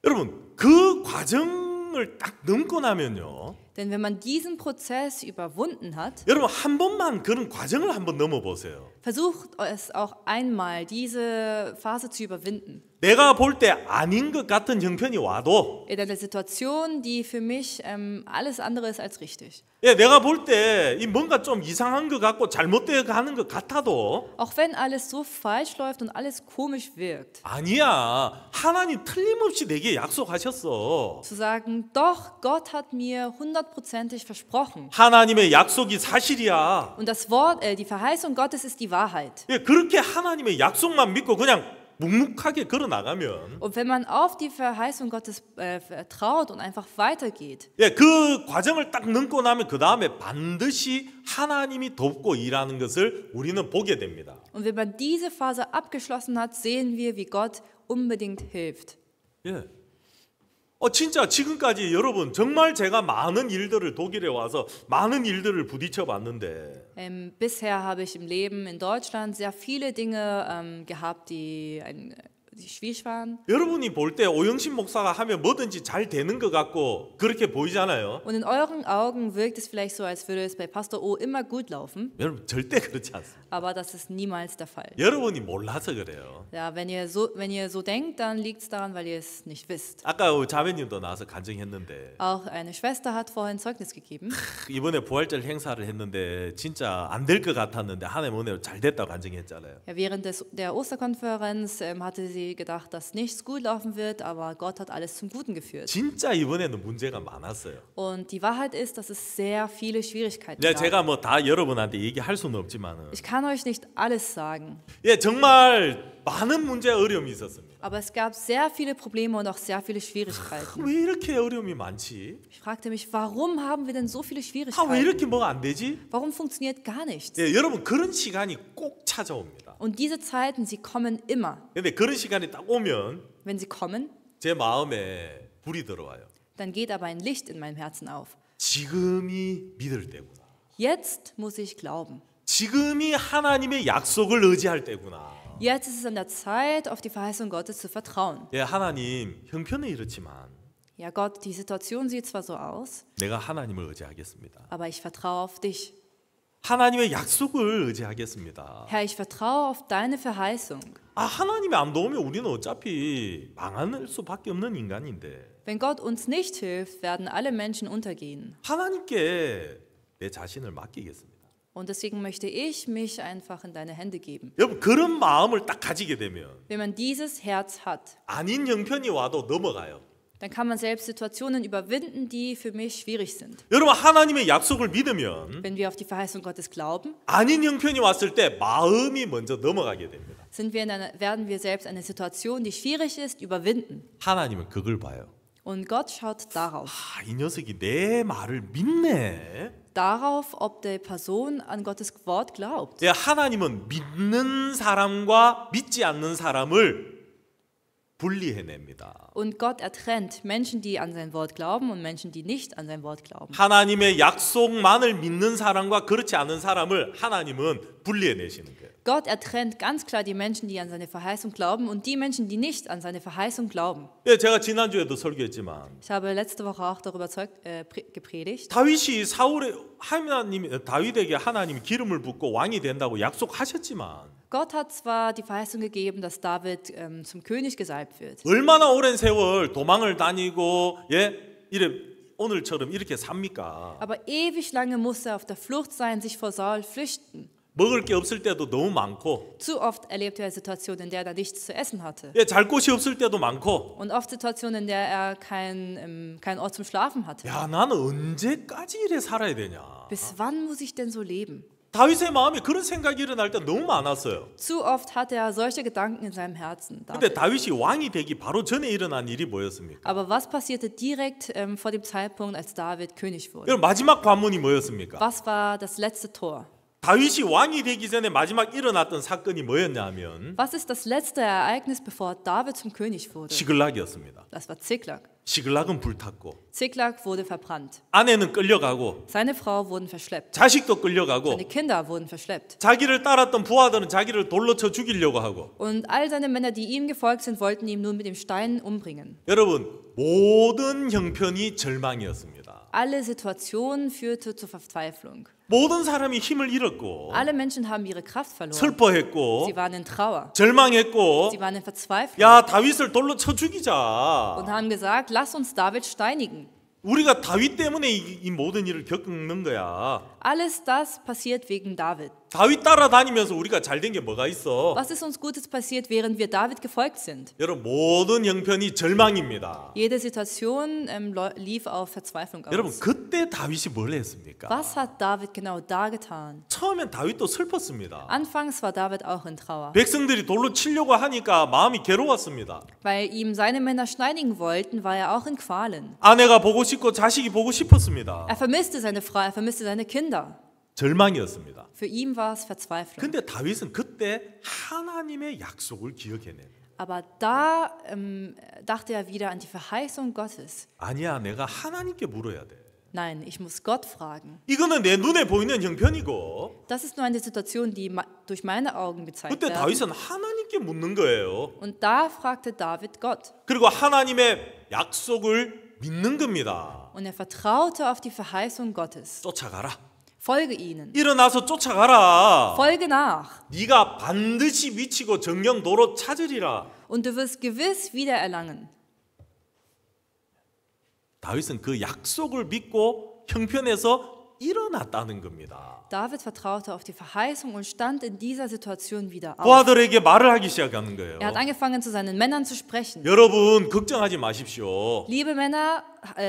여러분, 그 과정을 딱 넘고 나면요. Denn wenn man diesen Prozess überwunden hat, 여러분 한 번만 그런 과정을 한번 넘어보세요. versucht es auch einmal, diese Phase zu überwinden. 내가 볼 때 아닌 것 같은 형편이 와도 In einer Situation, die für mich alles andere ist als richtig. 예, 내가 볼 때 이 뭔가 좀 이상한 것 같고 잘못되어 가는 것 같아도 Auch wenn alles so falsch läuft und alles komisch wirkt. 아니야. 하나님 틀림없이 내게 약속하셨어. Zu sagen, doch, Gott hat mir 100%ig versprochen. 하나님의 약속이 사실이야. Und das Wort, die Verheißung Gottes ist die Wahrheit. 예, 그렇게 하나님의 약속만 믿고 그냥 묵묵하게 걸어 나가면 Und wenn man auf die Verheißung Gottes vertraut und einfach weitergeht, 예, 그 과정을 딱 넘고 나면 그 다음에 반드시 하나님이 돕고 일하는 것을 우리는 보게 됩니다. und wenn man diese Phase abgeschlossen hat, sehen wir, wie Gott unbedingt hilft. 예. 진짜 지금까지 여러분 정말 제가 많은 일들을 독일에 와서 많은 일들을 부딪혀 봤는데 Bisher habe ich im Leben in Deutschland sehr viele Dinge gehabt, die schwierig waren. 여러분이 볼 때 오영신 목사가 하면 뭐든지 잘 되는 것 같고 그렇게 보이잖아요. Und in euren Augen wirkt es vielleicht so, als würde es bei Pastor O immer gut laufen, 여러분 절대 그렇지 않습니다. aber das ist niemals der Fall. 여러분이 몰라서 그래요. Ja, wenn ihr so denkt, dann liegt es daran, weil ihr es nicht wisst. 아까 자매님도 나와서 간증했는데 Auch eine Schwester hat vorhin Zeugnis gegeben. 이번에 부활절 행사를 했는데 진짜 안 될 것 같았는데 하나님 은혜로 잘 됐다고 간증했잖아요. Ja, während der Osterkonferenz hatte sie gedacht, dass nichts gut laufen wird, aber Gott hat alles zum Guten geführt. 진짜 이번에는 문제가 많았어요. Und die Wahrheit ist, dass es sehr viele Schwierigkeiten 네, gab. 제가 뭐 다 여러분한테 얘기할 수는 없지만은 Ich kann euch nicht alles sagen, 예, 정말 많은 문제 어려움이 있었습니다. aber es gab sehr viele Probleme und auch sehr viele Schwierigkeiten. 왜 이렇게 어려움이 많지? Ich fragte mich, warum haben wir denn so viele 왜 Schwierigkeiten? 이렇게 뭐가 안 되지? Warum funktioniert gar nichts? 예, 여러분 그런 시간이 꼭 찾아옵니다. Und diese Zeiten, sie kommen immer. 근데 그런 시간이 딱 오면 Wenn sie kommen, 제 마음에 불이 들어와요. dann geht aber ein Licht in meinem Herzen auf. 지금이 믿을 때구나. Jetzt muss ich glauben. 지금이 하나님의 약속을 의지할 때구나. Jetzt ist es an der Zeit, auf die Verheißung Gottes zu vertrauen. 예, 하나님 형편은 이렇지만 Ja, Gott, die Situation sieht zwar so aus, 내가 하나님을 의지하겠습니다. aber ich vertraue auf dich. 하나님의 약속을 의지하겠습니다. Herr, ich vertraue auf deine Verheißung. 하나님이 안 도우면 우리는 어차피 망할 수밖에 없는 인간인데 Wenn Gott uns nicht hilft, werden alle Menschen untergehen. 하나님께 내 자신을 맡기겠습니다. Und deswegen möchte ich mich einfach in deine Hände geben. 여러분 그런 마음을 딱 가지게 되면 Wenn man dieses Herz hat, 아닌 형편이 와도 넘어가요. dann kann man selbst Situationen überwinden, die für mich schwierig sind. 여러분 하나님의 약속을 믿으면 Wenn wir auf die Verheißung Gottes glauben, 아닌 형편이 왔을 때 마음이 먼저 넘어가게 됩니다. werden wir selbst eine Situation, die schwierig ist, überwinden. 하나님은 그걸 봐요. Und Gott schaut darauf. 이 녀석이 내 말을 믿네. Darauf, ob die Person an Gottes Wort glaubt. 예, 하나님은 믿는 사람과 믿지 않는 사람을 분리해냅니다. Und Gott ertrennt Menschen, die an sein Wort glauben und Menschen, die nicht an sein Wort glauben. 하나님의 약속만을 믿는 사람과 그렇지 않은 사람을 하나님은 분리해내시는 거예요. Gott ertrennt ganz klar die Menschen, die an seine Verheißung glauben und die Menschen, die nicht an seine Verheißung glauben. 예, 제가 지난주에도 설교했지만 Ich habe letzte Woche auch darüber gepredigt. 다윗이 다윗에게 하나님이 기름을 붓고 왕이 된다고 약속하셨지만 Gott hat zwar die Verheißung gegeben, dass David zum König gesalbt wird. 얼마나 오랜 세월 도망을 다니고 오늘처럼 이렇게 삽니까? Aber ewig lange musste er auf der Flucht sein, sich vor Saul flüchten. 먹을 게 없을 때도 너무 많고 Zu oft erlebte er Situationen, in der er nichts zu essen hatte. 예, 잘 곳이 없을 때도 많고 Und oft Situationen, in der er keinen Ort zum Schlafen hatte. 야, 나는 언제까지 이래 살아야 되냐? Bis wann muss ich denn so leben? 다윗의 마음에 그런 생각이 일어날 때 너무 많았어요. Zu oft hatte er solche Gedanken in seinem Herzen. 근데 David. 다윗이 왕이 되기 바로 전에 일어난 일이 뭐였습니까? Aber was passierte direkt vor dem Zeitpunkt, als David König wurde? 여러분 마지막 관문이 뭐였습니까? Was war das letzte Tor? 다윗이 왕이 되기 전에 마지막 일어났던 사건이 뭐였냐면 Was ist das letzte Ereignis, bevor David zum König wurde? 시글락이었습니다. Das war Ziklag. 시글락은 불탔고 Ziklag wurde verbrannt. 아내는 끌려가고 Seine Frau wurden verschleppt. 자식도 끌려가고 Seine Kinder wurden verschleppt. 자기를 따랐던 부하들은 자기를 돌로 쳐 죽이려고 하고 Und all seine Männer, die ihm gefolgt sind, wollten ihn nun mit dem Stein umbringen. 여러분 모든 형편이 절망이었습니다. Alle Situationen führte zur Verzweiflung. 모든 사람이 힘을 잃었고 Alle Menschen haben ihre Kraft verloren. 슬퍼했고 Sie waren in Trauer. 절망했고 Sie waren in Verzweiflung 야 다윗을 돌로 쳐 und 죽이자. haben gesagt, lass uns David steinigen. 우리가 다윗 때문에 이 모든 일을 겪는 거야. Alles das passiert wegen David. 다윗 따라다니면서 우리가 잘된 게 뭐가 있어? Was ist uns Gutes passiert, während wir David gefolgt sind? 여러분 모든 형편이 절망입니다. Jede Situation lief auf Verzweiflung 여러분 aus. 그때 다윗이 뭘 했습니까? Was hat David genau da getan? 처음엔 다윗도 슬펐습니다. Anfangs war David auch in Trauer, 백성들이 돌로 치려고 하니까 마음이 괴로웠습니다. weil ihm seine Männer steinigen wollten, war er auch in Qualen. 아내가 보고 싶고 자식이 보고 싶었습니다. Er vermisste seine Frau, er vermisste seine Kinder. 절망이었습니다. Für ihn war es Verzweiflung. 근데 다윗은 그때 하나님의 약속을 기억해내요. Aber da dachte er wieder an die Verheißung Gottes. 아니야, 내가 하나님께 물어야 돼. Nein, ich muss Gott fragen. 이거는 내 눈에 보이는 형편이고 Das ist nur eine Situation, die durch meine Augen gezeigt 그때 wird. 다윗은 하나님께 묻는 거예요. Und da fragte David Gott. 그리고 하나님의 약속을 믿는 겁니다. Und er vertraute auf die Verheißung Gottes. 쫓아가라. Folge ihnen. 일어나서 쫓아가라. Folge nach. 네가 반드시 미치고 정령도로 찾으리라. Und du wirst gewiss wiedererlangen. 다윗은 그 약속을 믿고 형편에서 일어났다는 겁니다. David vertraute auf die Verheißung und stand in dieser Situation wieder auf. 부하들에게 말을 하기 시작하는 거예요. Er hat angefangen, zu seinen Männern zu sprechen. 여러분 걱정하지 마십시오. Liebe Männer,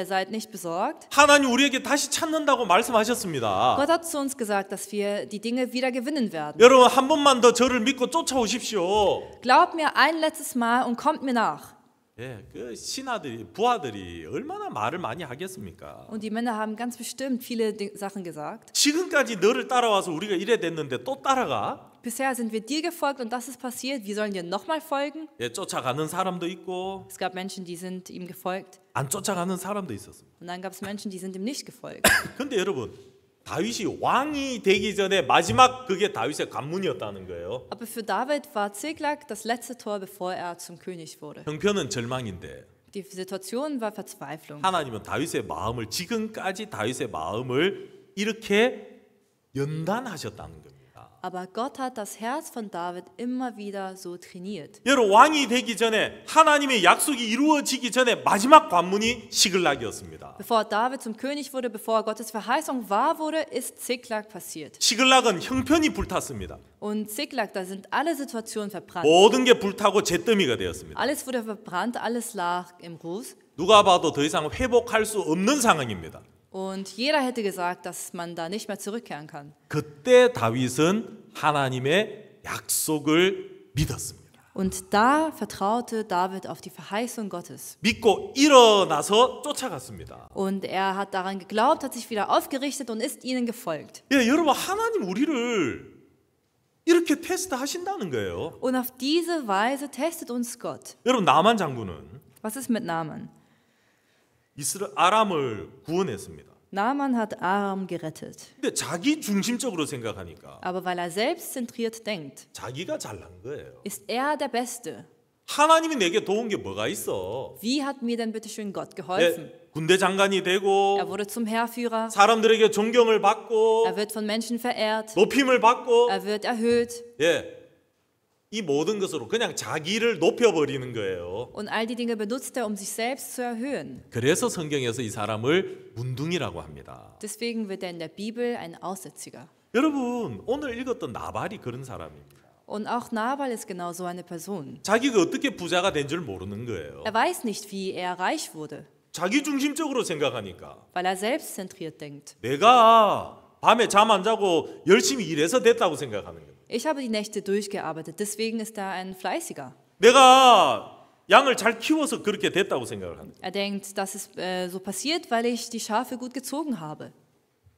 seid nicht besorgt. 하나님 우리에게 다시 찾는다고 말씀하셨습니다. Gott hat zu uns gesagt, dass wir die Dinge wieder gewinnen werden. 여러분 한 번만 더 저를 믿고 쫓아오십시오. Glaubt mir ein letztes Mal und kommt mir nach. 예, 그 신하들이 부하들이 얼마나 말을 많이 하겠습니까? Und die Männer haben ganz bestimmt viele Sachen gesagt. 지금까지 너를 따라와서 우리가 이래 됐는데 또 따라가? Bisher sind wir dir gefolgt und das ist passiert. Wir sollen dir nochmal folgen? 예, 쫓아가는 사람도 있고 Es gab Menschen, die sind ihm gefolgt. 안 쫓아가는 사람도 있었습니다. Und dann gab es Menschen, die sind ihm nicht gefolgt. 근데 여러분 다윗이 왕이 되기 전에 마지막 그게 다윗의 관문이었다는 거예요. Aber für David war Ziklag das letzte Tor, bevor er zum König wurde. 형편은 절망인데 Die Situation war Verzweiflung. 하나님은 다윗의 마음을 지금까지 다윗의 마음을 이렇게 연단하셨다는 겁니다. Aber Gott hat das Herz von David immer wieder so trainiert. 여러분 왕이 되기 전에 하나님의 약속이 이루어지기 전에 마지막 관문이 시글락이었습니다. Bevor David zum König wurde, bevor Gottes Verheißung wahr wurde, ist Ziklag passiert. 시글락은 형편이 불탔습니다. Und Ziklag, da sind alle Situationen verbrannt. 모든 게 불타고 잿더미가 되었습니다. Alles wurde verbrannt, alles lag im Ruß. 누가 봐도 더 이상 회복할 수 없는 상황입니다. Und jeder hätte gesagt, dass man da nicht mehr zurückkehren kann. 그때 다윗은 하나님의 약속을 믿었습니다. Und da vertraute David auf die Verheißung Gottes. 믿고 일어나서 쫓아갔습니다. Und er hat daran geglaubt, hat sich wieder aufgerichtet und ist ihnen gefolgt. 예, 여러분 하나님 우리를 이렇게 테스트하신다는 거예요. Und auf diese Weise testet uns Gott. 여러분 나만 장군은 Was ist mit Naaman? 아람을 구원했습니다. Naaman hat Aram gerettet. 근데 자기 중심적으로 생각하니까 Aber weil er selbstzentriert denkt, 자기가 잘난 거예요. ist er der Beste. 하나님이 내게 도운 게 뭐가 있어? Wie hat mir denn bitte schön Gott 예, geholfen? 군대 장관이 되고 Er wurde zum Heerführer, 사람들에게 존경을 받고 er wird von Menschen verehrt, 높임을 받고 er wird erhöht 예, 이 모든 것으로 그냥 자기를 높여버리는 거예요. und all die Dinge benutzt er, um sich selbst zu erhöhen. 그래서 성경에서 이 사람을 문둥이라고 합니다. Deswegen wird er in der Bibel ein Aussätziger. 여러분 오늘 읽었던 나발이 그런 사람입니다. Und auch Nabal ist genau so eine Person. 자기가 어떻게 부자가 된 줄 모르는 거예요. Er weiß nicht, wie er reich wurde, 자기 중심적으로 생각하니까 weil er selbstzentriert denkt. 내가 밤에 잠 안 자고 열심히 일해서 됐다고 생각하는 거예요. Ich habe die Nächte durchgearbeitet, deswegen ist er ein Fleißiger. 내가 양을 잘 키워서 그렇게 됐다고 생각을 하는 거예요. Er denkt, das ist so passiert, weil ich die Schafe gut gezogen habe.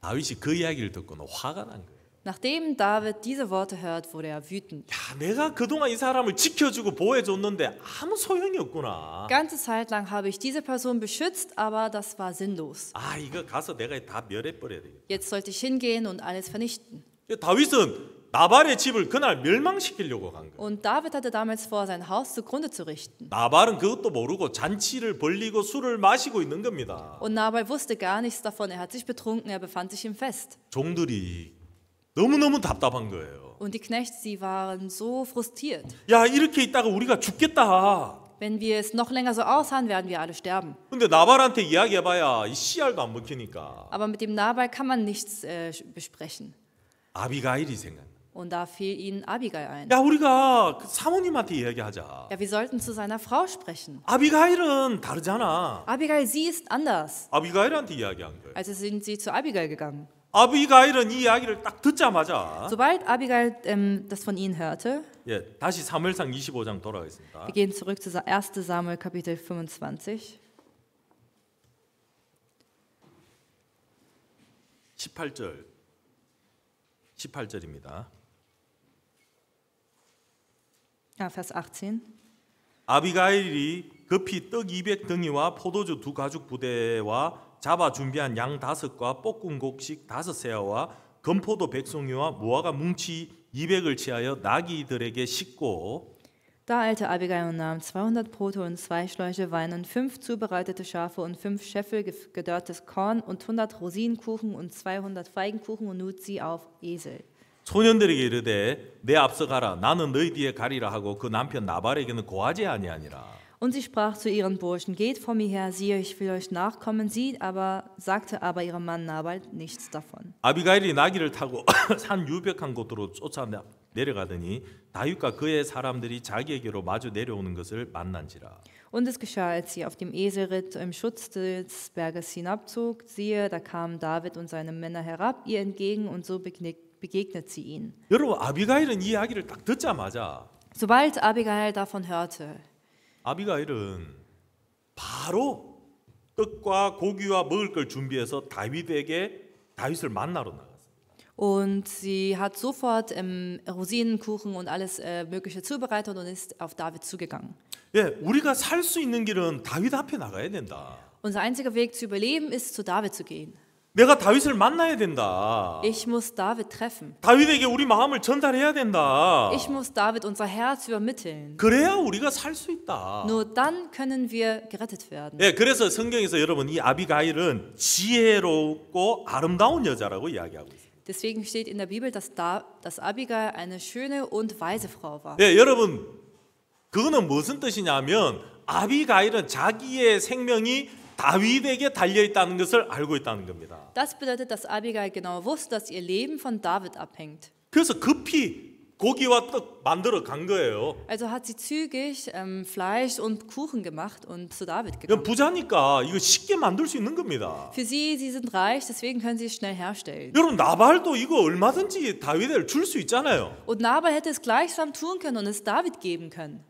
다윗이 그 이야기를 듣고는 화가 난 거예요. Nachdem David diese Worte hört, wurde er wütend. 야, 내가 그동안 이 사람을 지켜주고 보호해줬는데 아무 소용이 없구나. Ganze Zeit lang habe ich diese Person beschützt, aber das war sinnlos. 아, 이거 가서 내가 다 멸해버려야 되겠다. Jetzt sollte ich hingehen und alles vernichten. 다윗은 나발의 집을 그날 멸망시키려고 간 거예요. Und David hatte damals vor, sein Haus zugrunde zu richten. 나발은 그것도 모르고 잔치를 벌리고 술을 마시고 있는 겁니다. Und Nabal wusste gar nichts davon. Er hat sich betrunken, er befand sich im Fest. 종들이 너무너무 답답한 거예요. Und die Knechte, sie waren so frustriert. 야, 이렇게 있다가 우리가 죽겠다. Wenn wir es noch länger so ausharren, werden wir alle sterben. 근데 나발한테 이야기해봐야 이 씨알도 안 먹히니까 Aber mit dem Nabal kann man nichts besprechen. 아비가일이 생각나. Und da fiel ihnen Abigail ein. 야, 우리가 그 사모님한테 이야기하자. Ja, wir sollten zu seiner Frau sprechen. 아비가일은 다르잖아. Abigail, sie ist anders. 아비가일한테 이야기한 거예요. Also sind sie zu Abigail gegangen. 아비가일은 이 이야기를 딱 듣자마자 Sobald Abigail das von ihnen hörte, 예, 다시 사무엘상 25장 돌아가겠습니다. wir gehen zurück zu 1. Samuel Kapitel 25. 18절입니다. Vers 18. 아비가일이 급히 떡 200덩이와 포도주 2 가죽 부대와 잡아 준비한 양 5과 볶은 곡식 5세아와 건포도 100송이와 무화과 뭉치 200을 취하여 나귀들에게 싣고 Da eilte Abigail und nahm 200 Brote und 2 Schläuche Wein und 5 zubereitete Schafe und 5 Scheffel gedörrtes Korn und 100 Rosinenkuchen und 200 Feigenkuchen und lud sie auf Esel. 소년들에게 이르되 내 앞서 가라 나는 너희 뒤에 가리라 하고 그 남편 나발에게는 고하지 아니하니라. Und sie sprach zu ihren Burschen, geht vor mir her, siehe, ich will euch nachkommen. Sie aber sagte aber ihrem Mann Nabal nichts davon. 아비가일이 나귀를 타고 산 유벽한 곳으로 쫓아 내려가더니 다윗과 그의 사람들이 자기에게로 마주 내려오는 것을 만난지라. Und es geschah, als sie auf dem Esel ritt, im Schutz des Berges hinabzog, siehe, da kamen David und seine Männer herab ihr entgegen und so begegnet sie ihnen. 여러분 아비가일은 이 이야기를 딱 듣자마자 Sobald Abigail davon hörte, 아비가일은 바로 떡과 고기와 먹을 걸 준비해서 다윗을 만나러 나갔어요. und sie hat sofort Rosinenkuchen und alles Mögliche zubereitet und ist auf David zugegangen. 예, 우리가 살 수 있는 길은 다윗 앞에 나가야 된다. Unser einziger Weg zu überleben ist, zu David zu gehen. 내가 다윗을 만나야 된다. Ich muss David treffen. 다윗에게 우리 마음을 전달해야 된다. Ich muss David unser Herz übermitteln. 그래야 우리가 살 수 있다. Nur dann können wir gerettet werden. 예, 그래서 성경에서 여러분 이 아비가일은 지혜롭고 아름다운 여자라고 이야기하고 있어요. Deswegen steht in der Bibel, dass Abigail eine schöne und weise Frau war. 예, 여러분 그거는 무슨 뜻이냐면 아비가일은 자기의 생명이 다윗에게 달려 있다는 것을 알고 있다는 겁니다. Das bedeutet, dass Abigail genau wusste, dass ihr Leben von David abhängt. 그래서 급히 고기와 떡 만들어 간 거예요. Also hat sie zügig Fleisch und Kuchen gemacht und zu David 그럼 gegangen. 부자니까 이거 쉽게 만들 수 있는 겁니다. Für sie sind reich, deswegen können sie es schnell herstellen. 여러분 나발도 이거 얼마든지 다윗을 줄 수 있잖아요. Und Nabal hätte es gleichsam tun können und es David geben können.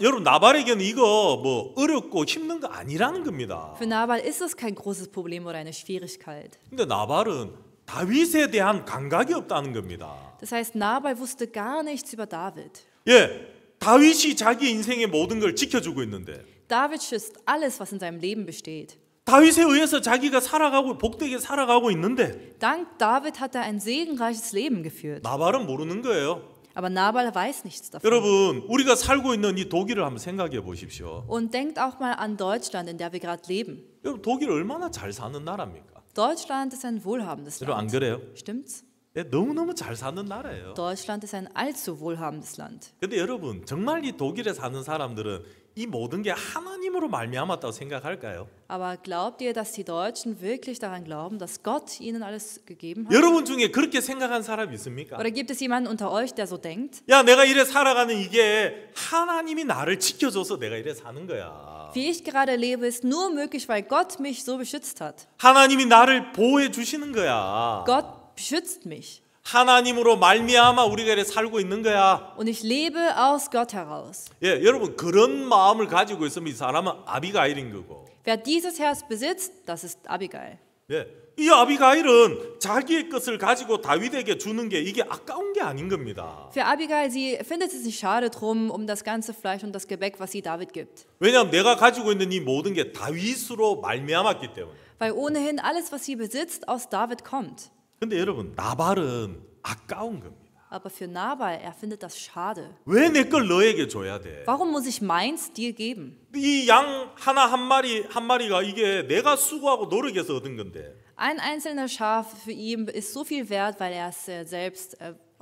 여러분 나발에게는 이거 뭐 어렵고 힘든 거 아니라는 겁니다. Für Nabal ist es kein großes Problem oder eine Schwierigkeit. 근데 나발은 다윗에 대한 감각이 없다는 겁니다. Das heißt, Nabal wusste gar nichts über David. 예, 다윗이 자기 인생의 모든 걸 지켜주고 있는데 David schützt alles, was in seinem Leben besteht. 다윗에 의해서 자기가 살아가고 복되게 살아가고 있는데 Dank David hat er ein segenreiches Leben geführt. 나발은 모르는 거예요. Aber Nabal weiß nichts davon. 여러분, 우리가 살고 있는 이 독일을 한번 생각해 보십시오. Und denkt auch mal an Deutschland, in der wir gerade leben. 여러분, 독일 얼마나 잘 사는 나라입니까? Deutschland ist ein wohlhabendes 여러분 안 Land. 그래요? Stimmt's? 예, 너무너무 잘 사는 나라예요. Deutschland ist ein allzu wohlhabendes Land. 근데 여러분, 정말 이 독일에 사는 사람들은 이 모든 게 하나님으로 말미암았다고 생각할까요? Aber glaubt ihr, dass die Deutschen wirklich daran glauben, dass Gott ihnen alles gegeben hat? 여러분 중에 그렇게 생각한 사람이 있습니까? Oder gibt es jemanden unter euch, der so denkt? 야, 내가 이래 살아가는 이게 하나님이 나를 지켜줘서 내가 이래 사는 거야. Wie ich gerade lebe, ist nur möglich, weil Gott mich so beschützt hat. 하나님이 나를 보호해 주시는 거야. Gott beschützt mich. 하나님으로 말미암아 우리가 이래 살고 있는 거야. Und ich lebe aus Gott heraus. 예, 여러분 그런 마음을 가지고 있으면 이 사람은 아비가일인 거고. Wer dieses Herz besitzt, das ist Abigail. 예, 이 아비가일은 자기의 것을 가지고 다윗에게 주는 게 이게 아까운 게 아닌 겁니다. Für Abigail, sie findet es nicht schade drum, das ganze Fleisch und das Gebäck, was sie David gibt. 왜냐하면 내가 가지고 있는 이 모든 게 다윗으로 말미암았기 때문에. Weil ohnehin alles, was sie besitzt, aus David kommt. 근데 여러분 나발은 아까운 겁니다. Aber für Nabal, er findet das schade. 왜 내 걸 너에게 줘야 돼? Warum muss ich meins dir geben? 이 양 하나 한 마리가 이게 내가 수고하고 노력해서 얻은 건데. Ein einzelner Schaf für ihn ist so viel wert, weil er es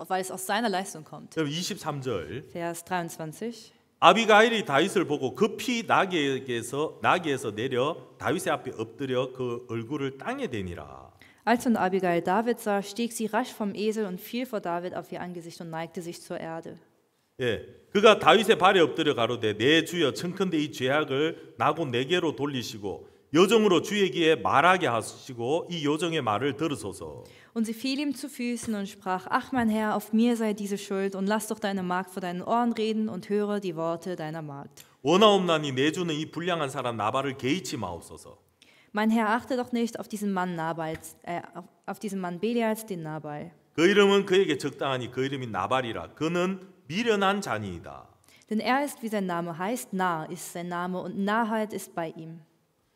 weil es aus seiner Leistung kommt. 23절. Vers 23. 아비가일이 다윗을 보고 급히 나귀에서 내려 다윗의 앞에 엎드려 그 얼굴을 땅에 대니라. Als nun Abigail David sah, stieg sie rasch vom Esel und fiel vor David auf ihr Angesicht und neigte sich zur Erde. 예, 그가 다윗의 발에 엎드려 가로되 내 주여 청컨대 이 죄악을 나고 내게로 돌리시고 여정으로 주에게 말하게 하시고 이 여정의 말을 들으소서. Und sie fiel ihm zu Füßen und sprach, ach mein Herr, auf mir sei diese Schuld und lass doch deine Magd vor deinen Ohren reden und höre die Worte deiner Magd. 원하옵나니 내 주는 이 불량한 사람 나발을 개의치 마옵소서. Mein Herr, achte doch nicht auf diesen Mann auf diesen Mann Belials, den Nabal. 그 이름은 그에게 적당하니 그 이름이 나발이라. 그는 미련한 자니이다. Denn er ist, wie sein Name heißt, nah ist sein Name und Nahheit ist bei ihm.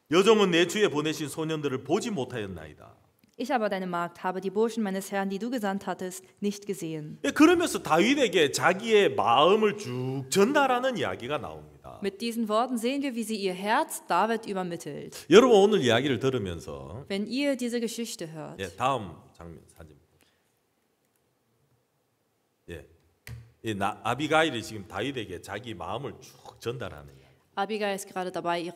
여종은 내 주에 보내신 소년들을 보지 못하였나이다. Ich aber, deine Magd, habe die Burschen meines Herrn, die du gesandt hattest, nicht gesehen. 예, 그러면서 다윗에게 자기의 마음을 쭉 전달하는 이야기가 나옵니다. Mit diesen Worten sehen wir, wie sie ihr Herz David übermittelt. 여러분 오늘 이야기를 들으면서 Wenn ihr diese Geschichte hört, 예, 다음 장면 사진. 예, 아비가일이 지금 다윗에게 자기 마음을 쭉 전달하는 이야기. Abigail ist gerade dabei, ihr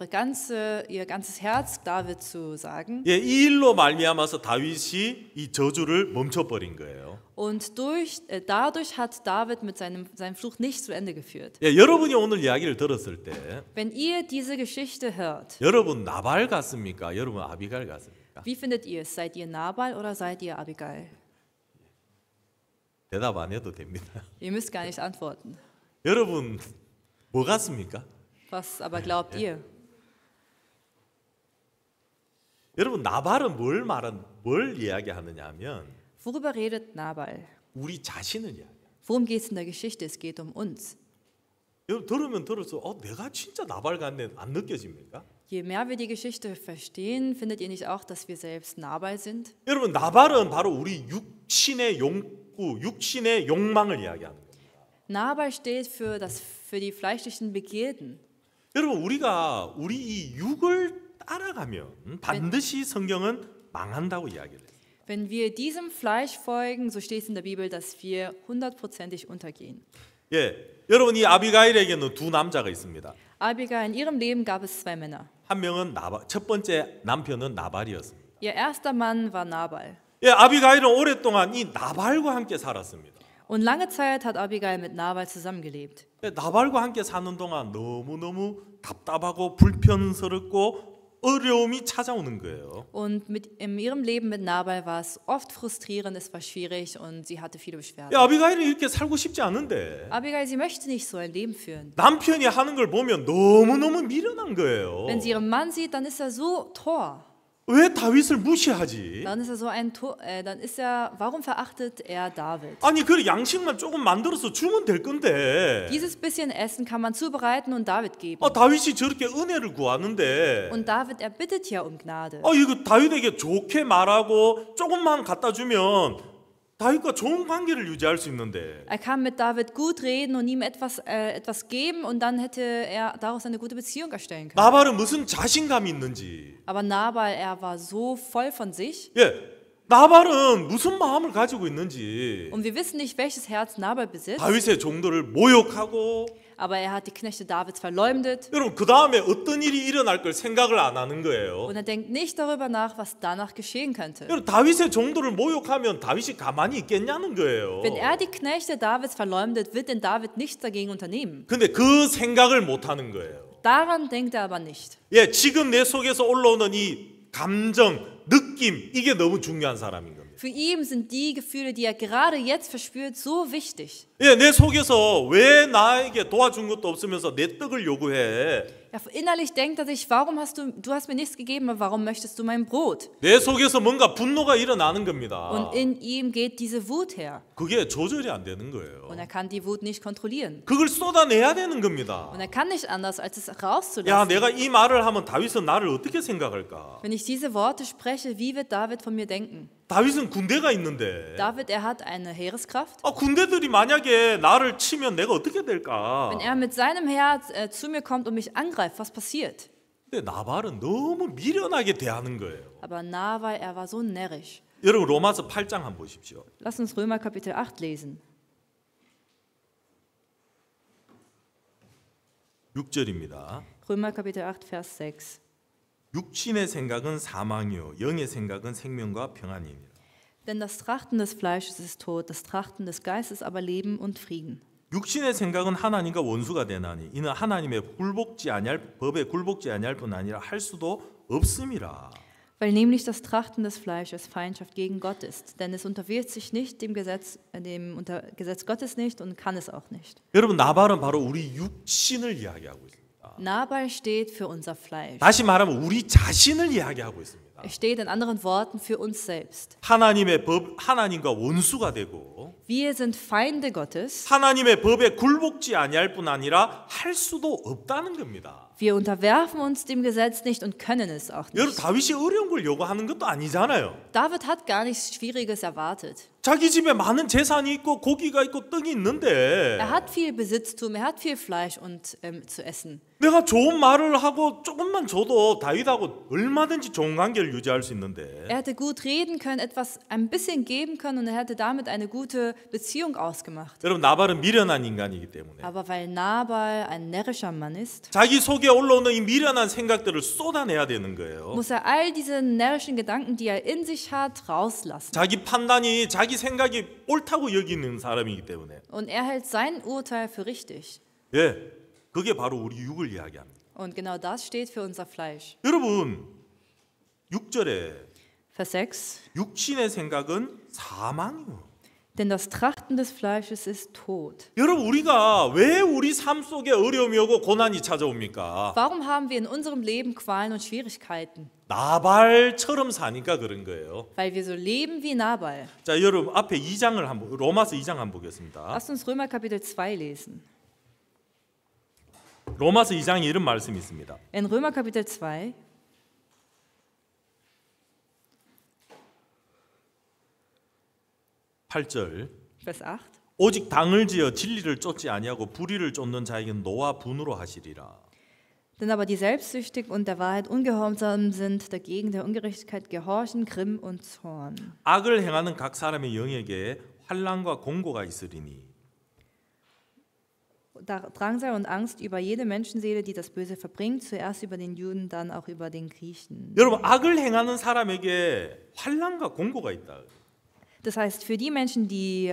ganzes Herz David zu sagen. 예, 이 일로 말미암아서 다윗이 이 저주를 멈춰버린 거예요. Und dadurch hat David mit seinem Fluch nicht zu Ende geführt. 예, 여러분이 오늘 이야기를 들었을 때 Wenn ihr diese Geschichte hört, 여러분 나발 같습니까? 여러분 아비가일 같습니까? wie findet ihr es? Seid ihr Nabal oder seid ihr Abigail? 대답 안 해도 됩니다. Ihr müsst gar nicht antworten. 여러분 뭐 같습니까? Was aber glaubt ihr? 여러분 나발은 뭘 이야기하느냐 하면 Worüber redet Nabal? 우리 자신을 이야기해요. Worum geht es in der Geschichte? Es geht um uns. 여러분 들으면 들을수록 내가 진짜 나발 같네 안 느껴집니까? Je mehr wir die Geschichte verstehen, findet ihr nicht auch, dass wir selbst Nabal sind? 여러분 나발은 바로 우리 육신의 욕구, 육신의 욕망을 이야기하는 거예요. Nabal steht für die fleischlichen Begierden. 여러분 우리 이 육을 따라가면 반드시 성경은 망한다고 이야기를 해요. Wenn wir diesem Fleisch folgen, so steht es in der Bibel, dass wir 100%ig untergehen. 예, 여러분 이 아비가일에게는 두 남자가 있습니다. Abigail, in ihrem Leben gab es zwei Männer. 한 명은 첫 번째 남편은 나발이었습니다. Ihr erster Mann war Nabal. 예, 아비가일은 오랫동안 이 나발과 함께 살았습니다. Und lange Zeit hat Abigail mit Nabal zusammengelebt. 예, 나발과 함께 사는 동안 너무너무 답답하고 불편스럽고 어려움이 찾아오는 거예요. Und in ihrem Leben mit Nabal war es oft frustrierend, es war schwierig und sie hatte viele Beschwerden. 예, 아비가일은 이렇게 살고 싶지 않은데 Abigail, sie möchte nicht so ein Leben führen. 남편이 하는 걸 보면 너무너무 미련한 거예요. Wenn sie ihren Mann sieht, dann ist er so Tor. 왜 다윗을 무시하지? Dann ist er warum verachtet er David? 아니 그 양식만 조금 만들어서 주면 될 건데. Dieses bisschen Essen kann man zubereiten und David geben. 다윗이 저렇게 은혜를 구하는데. Und David, er bittet ja um Gnade. 이거 다윗에게 좋게 말하고 조금만 갖다 주면 다윗과 좋은 관계를 유지할 수 있는데. Er kann mit David gut reden und ihm etwas geben und dann hätte er daraus eine gute Beziehung erstellen können. 나발은 무슨 자신감이 있는지. Aber Nabal, er war so voll von sich. 예, 나발은 무슨 마음을 가지고 있는지. Und wir wissen nicht, welches Herz Nabal besitzt. 다윗의 종들을 모욕하고. Aber er hat die Knechte Davids verleumdet. 여러분 그 다음에 어떤 일이 일어날 걸 생각을 안 하는 거예요. Und er denkt nicht darüber nach, was danach geschehen könnte. 여러분 다윗의 종들을 모욕하면 다윗이 가만히 있겠냐는 거예요. Wenn er die Knechte Davids verleumdet, wird denn David nichts dagegen unternehmen. 근데 그 생각을 못 하는 거예요. Daran denkt er aber nicht. 예, 지금 내 속에서 올라오는 이 감정, 느낌 이게 너무 중요한 사람인 겁니다. Für ihn sind die Gefühle, die er gerade jetzt verspürt, so wichtig. 예, 내 속에서 왜 나에게 도와준 것도 없으면서 내 떡을 요구해? Ja, innerlich denkt er sich, warum du hast mir nichts gegeben, aber warum möchtest du mein Brot? 내 속에서 뭔가 분노가 일어나는 겁니다. Und in ihm geht diese Wut her. 그게 조절이 안 되는 거예요. Und er kann die Wut nicht kontrollieren. 그걸 쏟아내야 되는 겁니다. Und er kann nicht anders, als es 야, rauszulassen. 내가 이 말을 하면 다윗은 나를 어떻게 생각할까? Wenn ich diese Worte spreche, wie wird David von mir denken? 다윗은 군대가 있는데 David, er hat eine Heereskraft. 군대들이 만약에 나를 치면 내가 어떻게 될까? Wenn er mit seinem Heer zu mir kommt und mich angreift, was passiert? 근데 나발은 너무 미련하게 대하는 거예요. Aber Nabal, er war so närrisch. 여러분 로마서 8장 한번 보십시오. Lass uns Römer Kapitel 8 lesen. 6절입니다. Römer Kapitel 8, Vers 6. 육신의 생각은 사망이요 영의 생각은 생명과 평안이니라. Denn das Trachten des Fleisches ist Tod, das Trachten des Geistes aber Leben und Frieden. 육신의 생각은 하나님과 원수가 되나니 이는 하나님의 법에 굴복지 아니할 뿐 아니라 할 수도 없음이라. Weil nämlich das Trachten des Fleisches Feindschaft gegen Gott ist, denn es unterwirft sich nicht dem Gesetz Gottes nicht und kann es auch nicht. 여러분 나발은 바로 우리 육신을 이야기하고 있습니다. Nabal steht für unser Fleisch. 다시 말하면 우리 자신을 이야기하고 있습니다. Er steht in anderen Worten für uns selbst. 하나님의 법, 하나님과 원수가 되고 Wir sind Feinde Gottes. 하나님의 법에 굴복지 아니할 뿐 아니라 할 수도 없다는 겁니다. Wir unterwerfen uns dem Gesetz nicht und können es auch 여러분 nicht. 다윗이 어려운 걸 요구하는 것도 아니잖아요. David hat gar nichts Schwieriges erwartet. 자기 집에 많은 재산이 있고 고기가 있고 떡이 있는데 Er hat viel Besitztum, er hat viel Fleisch und zu essen. 내가 좋은 말을 하고 조금만 줘도 다윗하고 얼마든지 좋은 관계를 유지할 수 있는데 Er hätte gut reden können, etwas ein bisschen geben können und er hätte damit eine gute Beziehung ausgemacht. 여러분 나발은 미련한 인간이기 때문에 Aber weil Nabal ein närrischer Mann ist, 자기 속에 올라오는 이 미련한 생각들을 쏟아내야 되는 거예요. muss er all diese närrischen Gedanken, die er in sich hat, rauslassen. 자기 판단이 자기 생각이 옳다고 여기는 사람이기 때문에 Und er hält sein Urteil für richtig. 예, 그게 바로 우리 육을 이야기합니다. Und genau das steht für unser Fleisch. 여러분 6절에 Vers 6. 육신의 생각은 사망이요. Denn das Trachten des Fleisches ist Tod. 여러분 우리가 왜 우리 삶 속에 어려움이 오고 고난이 찾아옵니까? Warum haben wir in unserem Leben Qualen und Schwierigkeiten? 나발처럼 사니까 그런 거예요. Weil wir so leben wie Nabal. 자, 여러분 앞에 2장을 한번 로마서 2장 한번 보겠습니다. Lasst uns Römer Kapitel 2 lesen. 로마서 2장에 이런 말씀이 있습니다. In Römer Kapitel 2, 8절 Vers 8. 오직 당을 지어 진리를 쫓지 아니하고 불의를 쫓는 자에게는 노와 분으로 하시리라. Denn aber die selbstsüchtig und der Wahrheit ungehorsam sind, dagegen der Ungerechtigkeit gehorchen, Grimm und Zorn. 악을 행하는 각 사람의 영에게 환난과 공고가 있으리니 Drangsal und Angst über jede Menschenseele, die das Böse verbringt, zuerst über den Juden, dann auch über den Griechen. 여러분 악을 행하는 사람에게 환난과 공고가 있다. Das heißt, für die Menschen, die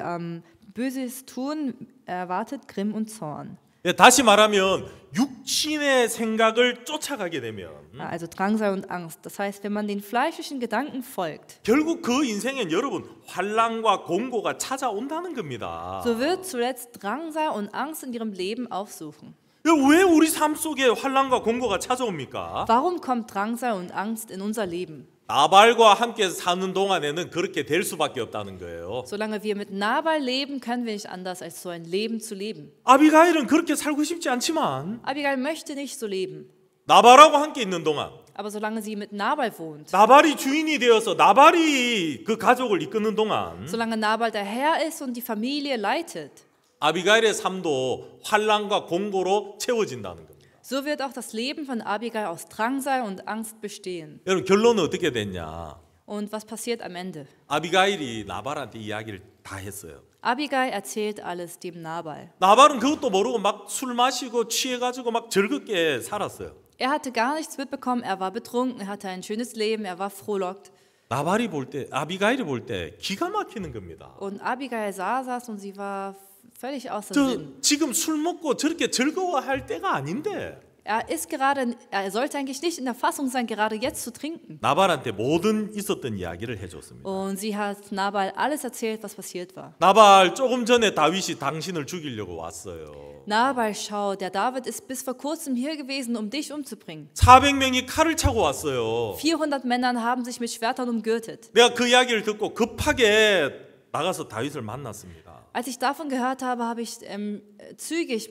Böses tun, erwartet Grimm und Zorn. 예, 다시 말하면 육신의 생각을 쫓아가게 되면 Also Drangsal und Angst. Das heißt, wenn man den fleischlichen Gedanken folgt, 결국 그 인생엔 여러분 환난과 공고가 찾아온다는 겁니다. so wird zuletzt Drangsal und Angst in ihrem Leben aufsuchen. 왜 우리 삶 속에 환난과 공고가 찾아옵니까? Warum kommt Drangsal und Angst in unser Leben? 나발과 함께 사는 동안에는 그렇게 될 수밖에 없다는 거예요. Solange wir mit Nabal leben, können wir nicht anders, als so ein Leben zu leben. 아비가일은 그렇게 살고 싶지 않지만 Abigail möchte nicht so leben. 나발하고 함께 있는 동안 Aber solange sie mit Nabal wohnt, 나발이 주인이 되어서 나발이 그 가족을 이끄는 동안 solange Nabal der Herr ist und die Familie leitet, 아비가일의 삶도 환난과 공고로 채워진다는 겁니다. so wird auch das Leben von Abigail aus Drangsal und Angst bestehen. 여러분 결론은 어떻게 됐냐? Und was passiert am Ende? 아비가일이 나발한테 이야기를 다 했어요. Abigail erzählt alles dem Nabal. 나발은 그것도 모르고 막 술 마시고 취해가지고 막 즐겁게 살았어요. Er hatte gar nichts mitbekommen, er war betrunken, er hatte ein schönes Leben, er war frohlockt. 나발이 볼 때, 아비가일이 볼 때 기가 막히는 겁니다. Und Abigail saß und sie war völlig außer 저 Sinn. 지금 술 먹고 저렇게 즐거워할 때가 아닌데 Er sollte eigentlich nicht in der Fassung sein, gerade jetzt zu trinken. 나발한테 모든 있었던 이야기를 해줬습니다. Und sie hat Nabal alles erzählt, was passiert war. 나발 조금 전에 다윗이 당신을 죽이려고 왔어요. Nabal, schau, der David ist bis vor kurzem hier gewesen, um dich umzubringen. 400명이 칼을 차고 왔어요. 400 Männern haben sich mit Schwertern umgürtet. 내가 그 이야기를 듣고 급하게 나가서 다윗을 만났습니다. Als ich davon gehört habe, habe ich zügig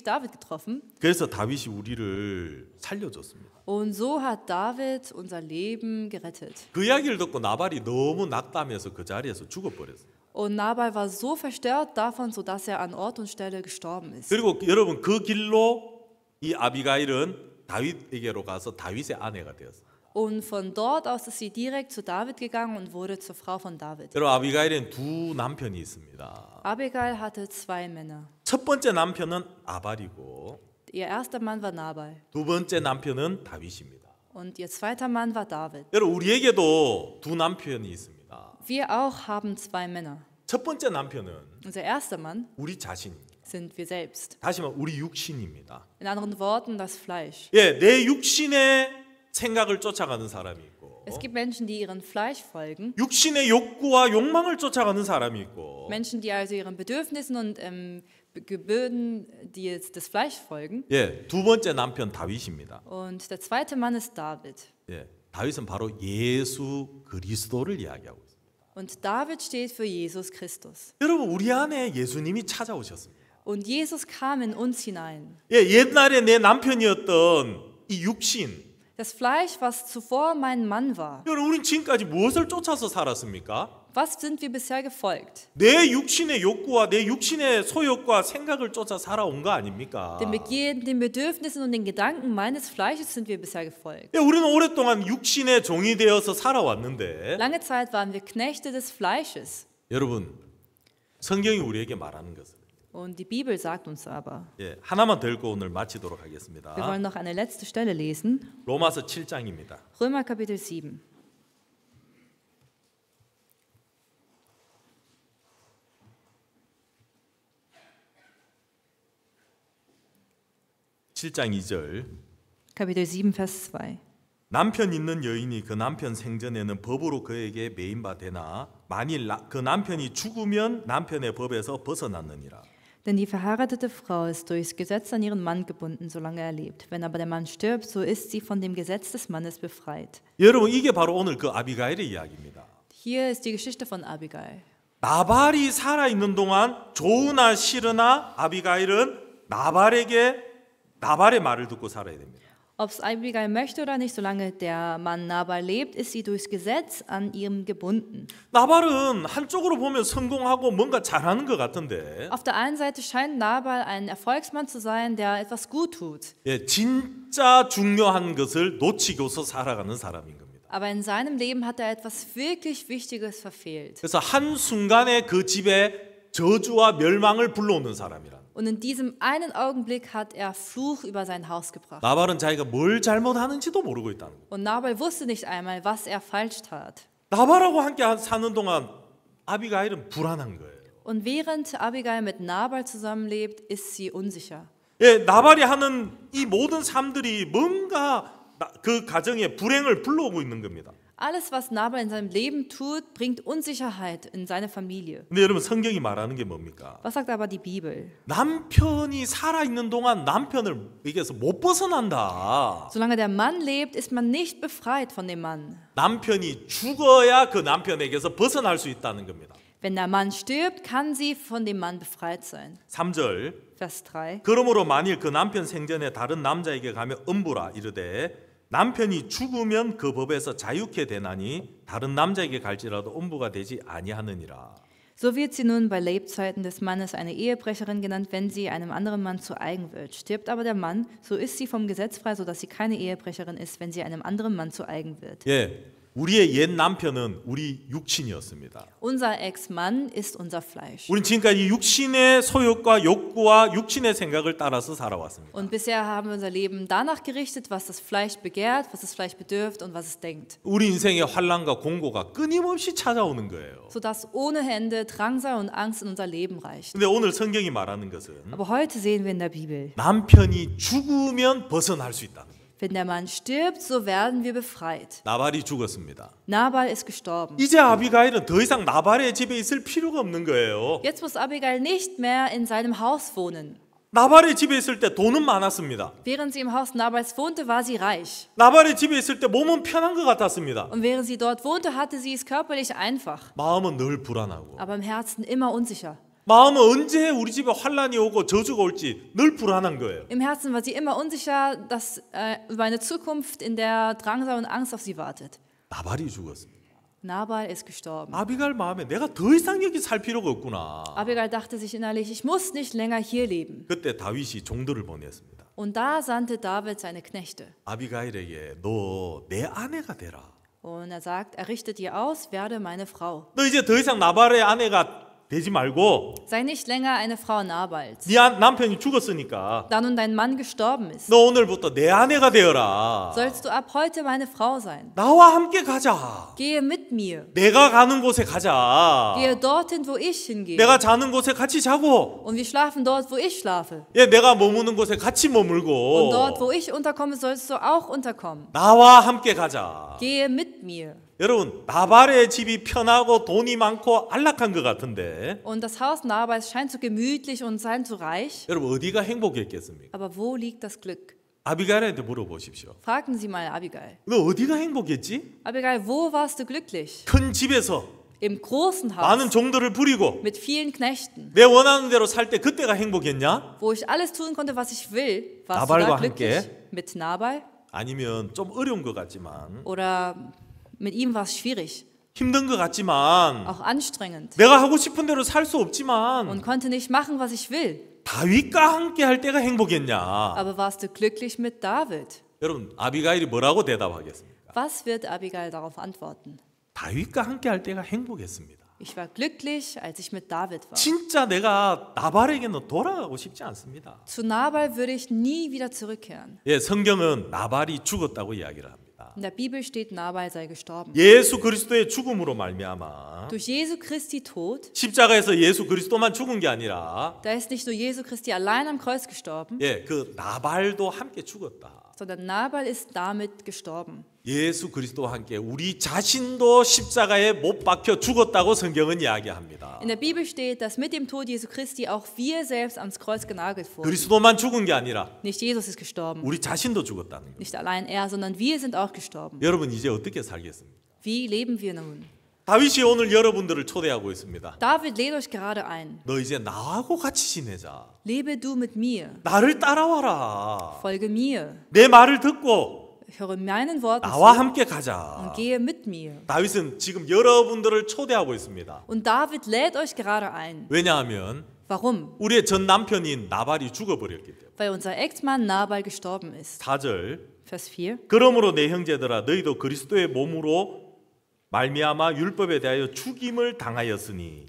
David getroffen. 그래서 다윗이 우리를 살려줬습니다. Und so hat David unser Leben gerettet. 그 이야기를 듣고 나발이 너무 낙담해서 그 자리에서 죽어버렸어요. Und Nabal war so verstört davon, sodass er an Ort und Stelle gestorben ist. 그리고 여러분 그 길로 이 아비가일은 다윗에게로 가서 다윗의 아내가 되었어요. Und von dort aus ist sie direkt zu David gegangen und wurde zur Frau von David. 여러분 아비가일은 두 남편이 있습니다. Abigail hatte 2 Männer. 첫 번째 남편은 아발이고 Ihr erster Mann war Nabal 두 번째 남편은 다윗입니다. und ihr zweiter Mann war David. 여러분 우리에게도 두 남편이 있습니다. Wir auch haben 2 Männer. 첫 번째 남편은 Unser erster Mann 우리 자신입니다. sind wir selbst. 다시 말하면 우리 육신입니다. In anderen Worten das Fleisch. 예, 내 육신의 생각을 쫓아가는 사람이 있고 Es gibt Menschen, die ihren Fleisch folgen. 육신의 욕구와 욕망을 쫓아가는 사람이 있고 Menschen, die also ihren Bedürfnissen und Gebürden des Fleisch folgen. 예, 두 번째 남편 다윗입니다. Und der zweite Mann ist David. 예, 다윗은 바로 예수 그리스도를 이야기하고 있습니다. Und David steht für Jesus Christus. 여러분 우리 안에 예수님이 찾아오셨습니다. Und Jesus kam in uns hinein. 예, 옛날에 내 남편이었던 이 육신 Das Fleisch, was zuvor mein Mann war. 여러분 우린 지금까지 무엇을 쫓아서 살았습니까? Was sind wir bisher gefolgt? 내 육신의 욕구와 내 육신의 소욕과 생각을 쫓아 살아온 거 아닙니까? Den Begierden, den Bedürfnissen und den Gedanken meines Fleisches sind wir bisher gefolgt. 예, 우리는 오랫동안 육신의 종이 되어서 살아왔는데 Lange Zeit waren wir Knechte des Fleisches. 여러분 성경이 우리에게 말하는 것은 Und die Bibel sagt uns aber, 예, 하나만 더 읽고 오늘 마치도록 하겠습니다. wir wollen noch eine letzte Stelle lesen. 로마서 7장입니다. Römer Kapitel 7. (7장 2절) Kapitel 7, Vers 2. 남편 있는 여인이 그 남편 생전에는 법으로 그에게 매인 바 되나 만일 그 남편이 죽으면 남편의 법에서 벗어났느니라. Denn die verheiratete Frau ist durchs Gesetz an ihren Mann gebunden, solange er lebt. Wenn aber der Mann stirbt, so ist sie von dem Gesetz des Mannes befreit. 여러분 이게 바로 오늘 그 아비가일의 이야기입니다. Hier ist die Geschichte von Abigail. 나발이 살아 있는 동안 좋으나 싫으나 아비가일은 나발의 말을 듣고 살아야 됩니다. Ob es Abigail möchte oder nicht, solange der Mann Nabal lebt, ist sie durchs Gesetz an ihm gebunden. 나발은 한쪽으로 보면 성공하고 뭔가 잘하는 것 같은데 Auf der einen Seite scheint Nabal ein Erfolgsmann zu sein, der etwas gut tut. 예, 진짜 중요한 것을 놓치고서 살아가는 사람인 겁니다. Aber in seinem Leben hat er etwas wirklich Wichtiges verfehlt. 그래서 한순간에 그 집에 저주와 멸망을 불러오는 사람이라. Und in diesem einen Augenblick hat er Fluch über sein Haus gebracht. 나발은 자기가 뭘 잘못하는지도 모르고 있다는 거예요. Und Nabal wusste nicht einmal, was er falsch tat. 나발하고 함께 사는 동안 아비가일은 불안한 거예요. Und während Abigail mit Nabal zusammenlebt, ist sie unsicher. 예, 나발이 하는 이 모든 삶들이 뭔가 그 가정에 불행을 불러오고 있는 겁니다. Alles, was Nabal in seinem Leben tut, bringt Unsicherheit in seine Familie. 근데 여러분 성경이 말하는 게 뭡니까? Was sagt aber die Bibel? 남편이 살아있는 동안 남편을 에게서 못 벗어난다. Solange der Mann lebt, ist man nicht befreit von dem Mann. 남편이 죽어야 그 남편에게서 벗어날 수 있다는 겁니다. Wenn der Mann stirbt, kann sie von dem Mann befreit sein. 3절 Vers 3. 그러므로 만일 그 남편 생전에 다른 남자에게 가며 음부라 이르되 남편이 죽으면 그 법에서 자유케 되나니 다른 남자에게 갈지라도 음부가 되지 아니하느니라. So wird sie nun bei Lebzeiten des Mannes eine Ehebrecherin genannt, wenn sie einem anderen Mann zu eigen wird. Stirbt aber der Mann, so ist sie vom Gesetz frei, sodass sie keine Ehebrecherin ist, wenn sie einem anderen Mann zu eigen wird. 예, 우리의 옛 남편은 우리 육신이었습니다. Unser Ex-Mann ist unser Fleisch. 우린 지금까지 육신의 소욕과 욕구와 육신의 생각을 따라서 살아왔습니다. Und bisher haben wir unser Leben danach gerichtet, was das Fleisch begehrt, was das Fleisch bedürft und was es denkt. 우리 인생의 환난과 공고가 끊임없이 찾아오는 거예요. Sodass ohne Hände Drangsal und Angst in unser Leben reicht. 근데 오늘 성경이 말하는 것은 Aber heute sehen wir in der Bibel, 남편이 죽으면 벗어날 수 있다는 거예요. wenn der Mann stirbt, so werden wir befreit. 나발이 죽었습니다. Nabal ist gestorben. 이제 아비가일은 더 이상 나발의 집에 있을 필요가 없는 거예요. Jetzt muss Abigail nicht mehr in seinem Haus wohnen. 나발의 집에 있을 때 돈은 많았습니다. Während sie im Haus Nabals wohnte, war sie reich. 나발의 집에 있을 때 몸은 편한 것 같았습니다. Und während sie dort wohnte, hatte sie es körperlich einfach, 마음은 늘 불안하고 aber im Herzen immer unsicher. 마음은 언제 우리 집에 환란이 오고 저주가 올지 늘 불안한 거예요. Im Herzen war sie immer unsicher, dass über eine Zukunft, in der Drangsal und Angst auf sie wartet. 나발이 죽었습니다. Nabal ist gestorben. 아비갈 마음에 내가 더 이상 여기 살 필요가 없구나. Abigail dachte sich innerlich, ich muss nicht länger hier leben. 그때 다윗이 종들을 보냈습니다. Und da sandte David seine Knechte. 아비가일에게 너 내 아내가 되라. Und er sagt, er richtet dir aus, werde meine Frau. 너 이제 더 이상 나발의 아내가 되지 말고 Sei nicht länger eine Frau Nabals. 네 남편이 죽었으니까 Da nun dein Mann gestorben ist, 너 오늘부터 내 아내가 되어라. sollst du ab heute meine Frau sein. 나와 함께 가자. Gehe mit mir. 내가 가는 곳에 가자. Gehe dorthin, wo ich hingehe. 내가 자는 곳에 같이 자고 Und wir schlafen dort, wo ich schlafe. 예, 내가 머무는 곳에 같이 Und 머물고 dort, wo ich unterkomme, sollst du auch unterkommen. 나와 함께 가자. Gehe mit mir. 여러분 나발의 집이 편하고 돈이 많고 안락한 것 같은데 Und das Haus Nabals scheint so gemütlich und scheint so reich. 여러분 어디가 행복했겠습니까? Aber wo liegt das Glück? 아비가일한테 물어보십시오. Fragten Sie mal Abigail. 너 어디가 행복했지? Abigail, wo warst du glücklich? 큰 집에서 Im großen 많은 Haus 종들을 부리고 mit vielen Knechten, 내 원하는 대로 살 때 그때가 행복했냐? wo ich alles tun konnte, was ich will. Warst du Nabal과 da glücklich? 함께? Mit Nabal? 아니면 좀 어려운 것 같지만 Oder mit ihm war es schwierig, 힘든 것 같지만 auch anstrengend 내가 하고 싶은 대로 살 수 없지만 und konnte nicht machen, was ich will. 다윗과 함께 할 때가 행복했냐? Aber warst du glücklich mit David? 여러분 아비가일이 뭐라고 대답하겠습니까? Was wird Abigail darauf antworten? 다윗과 함께 할 때가 행복했습니다. Ich war glücklich, als ich mit David war. 진짜 내가 나발에게는 돌아가고 싶지 않습니다. Zu Nabal würde ich nie wieder zurückkehren. 예, 성경은 나발이 죽었다고 이야기를 합니다. In der Bibel steht, Nabal sei gestorben. 예수 그리스도의 죽음으로 말미암아 Durch Jesu Christi Tod, 십자가에서 예수 그리스도만 죽은 게 아니라 da ist nicht nur Jesu Christi allein am Kreuz gestorben, 예, 그 나발도 함께 죽었다. sondern Nabal ist damit gestorben. 예수 그리스도와 함께 우리 자신도 십자가에 못 박혀 죽었다고 성경은 이야기합니다. In der Bibel steht, dass mit dem Tod Jesu Christi auch wir selbst ans Kreuz genagelt wurden. 그리스도만 죽은 게 아니라 Nicht Jesus ist gestorben, 우리 자신도 죽었다는 거예요. nicht allein er, sondern wir sind auch gestorben. 여러분 이제 어떻게 살겠습니까? Wie leben wir nun? 다윗이 오늘 여러분들을 초대하고 있습니다. David lädt euch gerade ein. 너 이제 나하고 같이 지내자. Lebe du mit mir. 나를 따라와라. Folge mir. 내 말을 듣고 Höre meinen Worten 나와 zu 함께 und 가자. gehe mit mir. 다윗은 지금 여러분들을 초대하고 있습니다. Und David lädt euch gerade ein. 왜냐하면 Warum? 우리의 전 남편인 나발이 죽어버렸기 때문에. Weil unser Ex-Mann Nabal gestorben ist. 4절 Vers 4. 그러므로 내 형제들아 너희도 그리스도의 몸으로 말미암아 율법에 대하여 죽임을 당하였으니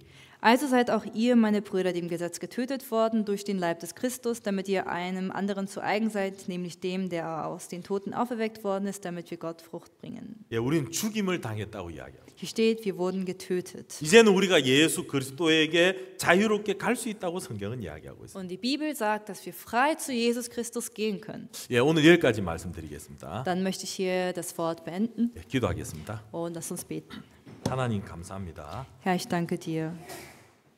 Also seid auch ihr, meine Brüder, dem Gesetz getötet worden durch den Leib des Christus, damit ihr einem anderen zu eigen seid, nämlich dem, der aus den Toten auferweckt worden ist, damit wir Gott Frucht bringen. 예, 우리는 죽임을 당했다고 이야기합니다. Hier steht, wir wurden getötet. 이제는 우리가 예수 그리스도에게 자유롭게 갈 수 있다고 성경은 이야기하고 있습니다. Und die Bibel sagt, dass wir frei zu Jesus Christus gehen können. 예, 오늘 여기까지 말씀드리겠습니다. Dann möchte ich hier das Wort beenden 예, 기도하겠습니다. und lass uns beten. 하나님 감사합니다. Herr, ich danke dir.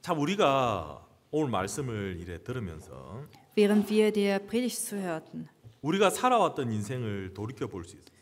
참 우리가 오늘 말씀을 이래 들으면서 Während wir der Predigt zuhörten, 우리가 살아왔던 인생을 돌이켜 볼 수 있어요.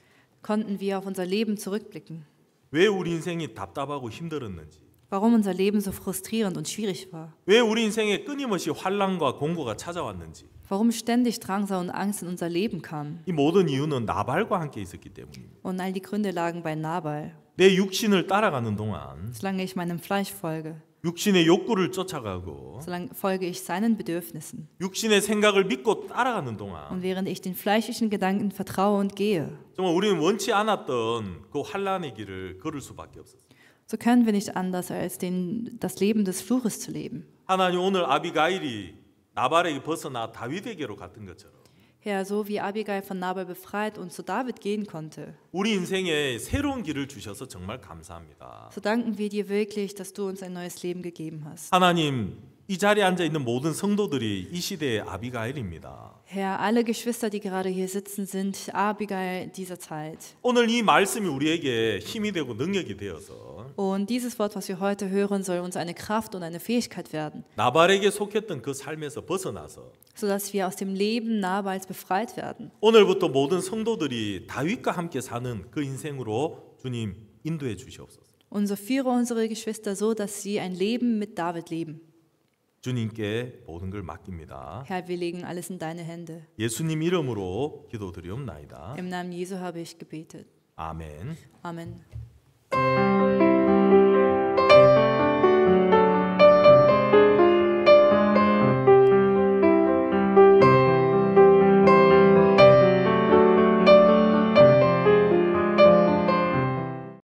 konnten wir auf unser Leben zurückblicken. 왜 우리 인생이 답답하고 힘들었는지, Warum unser Leben so frustrierend und schwierig war. 왜 우리 인생에 끊임없이 환난과 공고가 찾아왔는지, Warum ständig Drangsal und Angst in unser Leben kam. 이 모든 이유는 나발과 함께 있었기 때문입니다. Und all die Gründe lagen bei Nabal. 내 육신을 따라가는 동안 Solange ich meinem Fleisch folge, 육신의 욕구를 쫓아가고 solange folge ich seinen Bedürfnissen. 육신의 생각을 믿고 따라가는 동안 Und während ich den fleischlichen Gedanken vertraue und gehe, 정말 우리는 원치 않았던 그 환난의 길을 걸을 수밖에 없었어요. so können wir nicht anders, als das Leben des Fluches zu leben. 하나님 오늘 아비가일이 나발에게 벗어나 다윗에게로 갔던 것처럼 Herr, so wie Abigail von Nabal befreit und zu David gehen konnte, 우리 인생에 새로운 길을 주셔서 정말 감사합니다. so danken wir dir wirklich, dass du uns ein neues Leben gegeben hast. 하나님 이 자리에 앉아 있는 모든 성도들이 이 시대의 아비가일입니다. Herr, alle Geschwister, die gerade hier sitzen, sind Abigail dieser Zeit. 오늘 이 말씀이 우리에게 힘이 되고 능력이 되어서 Und dieses Wort, was wir heute hören, soll uns eine Kraft und eine Fähigkeit werden, 나발에게 속했던 그 삶에서 벗어나서 sodass wir aus dem Leben Nabals befreit werden. 오늘부터 모든 성도들이 다윗과 함께 사는 그 인생으로 주님 인도해 주시옵소서. Und so führe unsere Geschwister so, dass sie ein Leben mit David leben. 주님께 모든 걸 맡깁니다. Herr, wir legen alles in deine Hände. 예수님 이름으로 기도드리옵나이다. Im Namen Jesu habe ich gebetet. 아멘. Amen.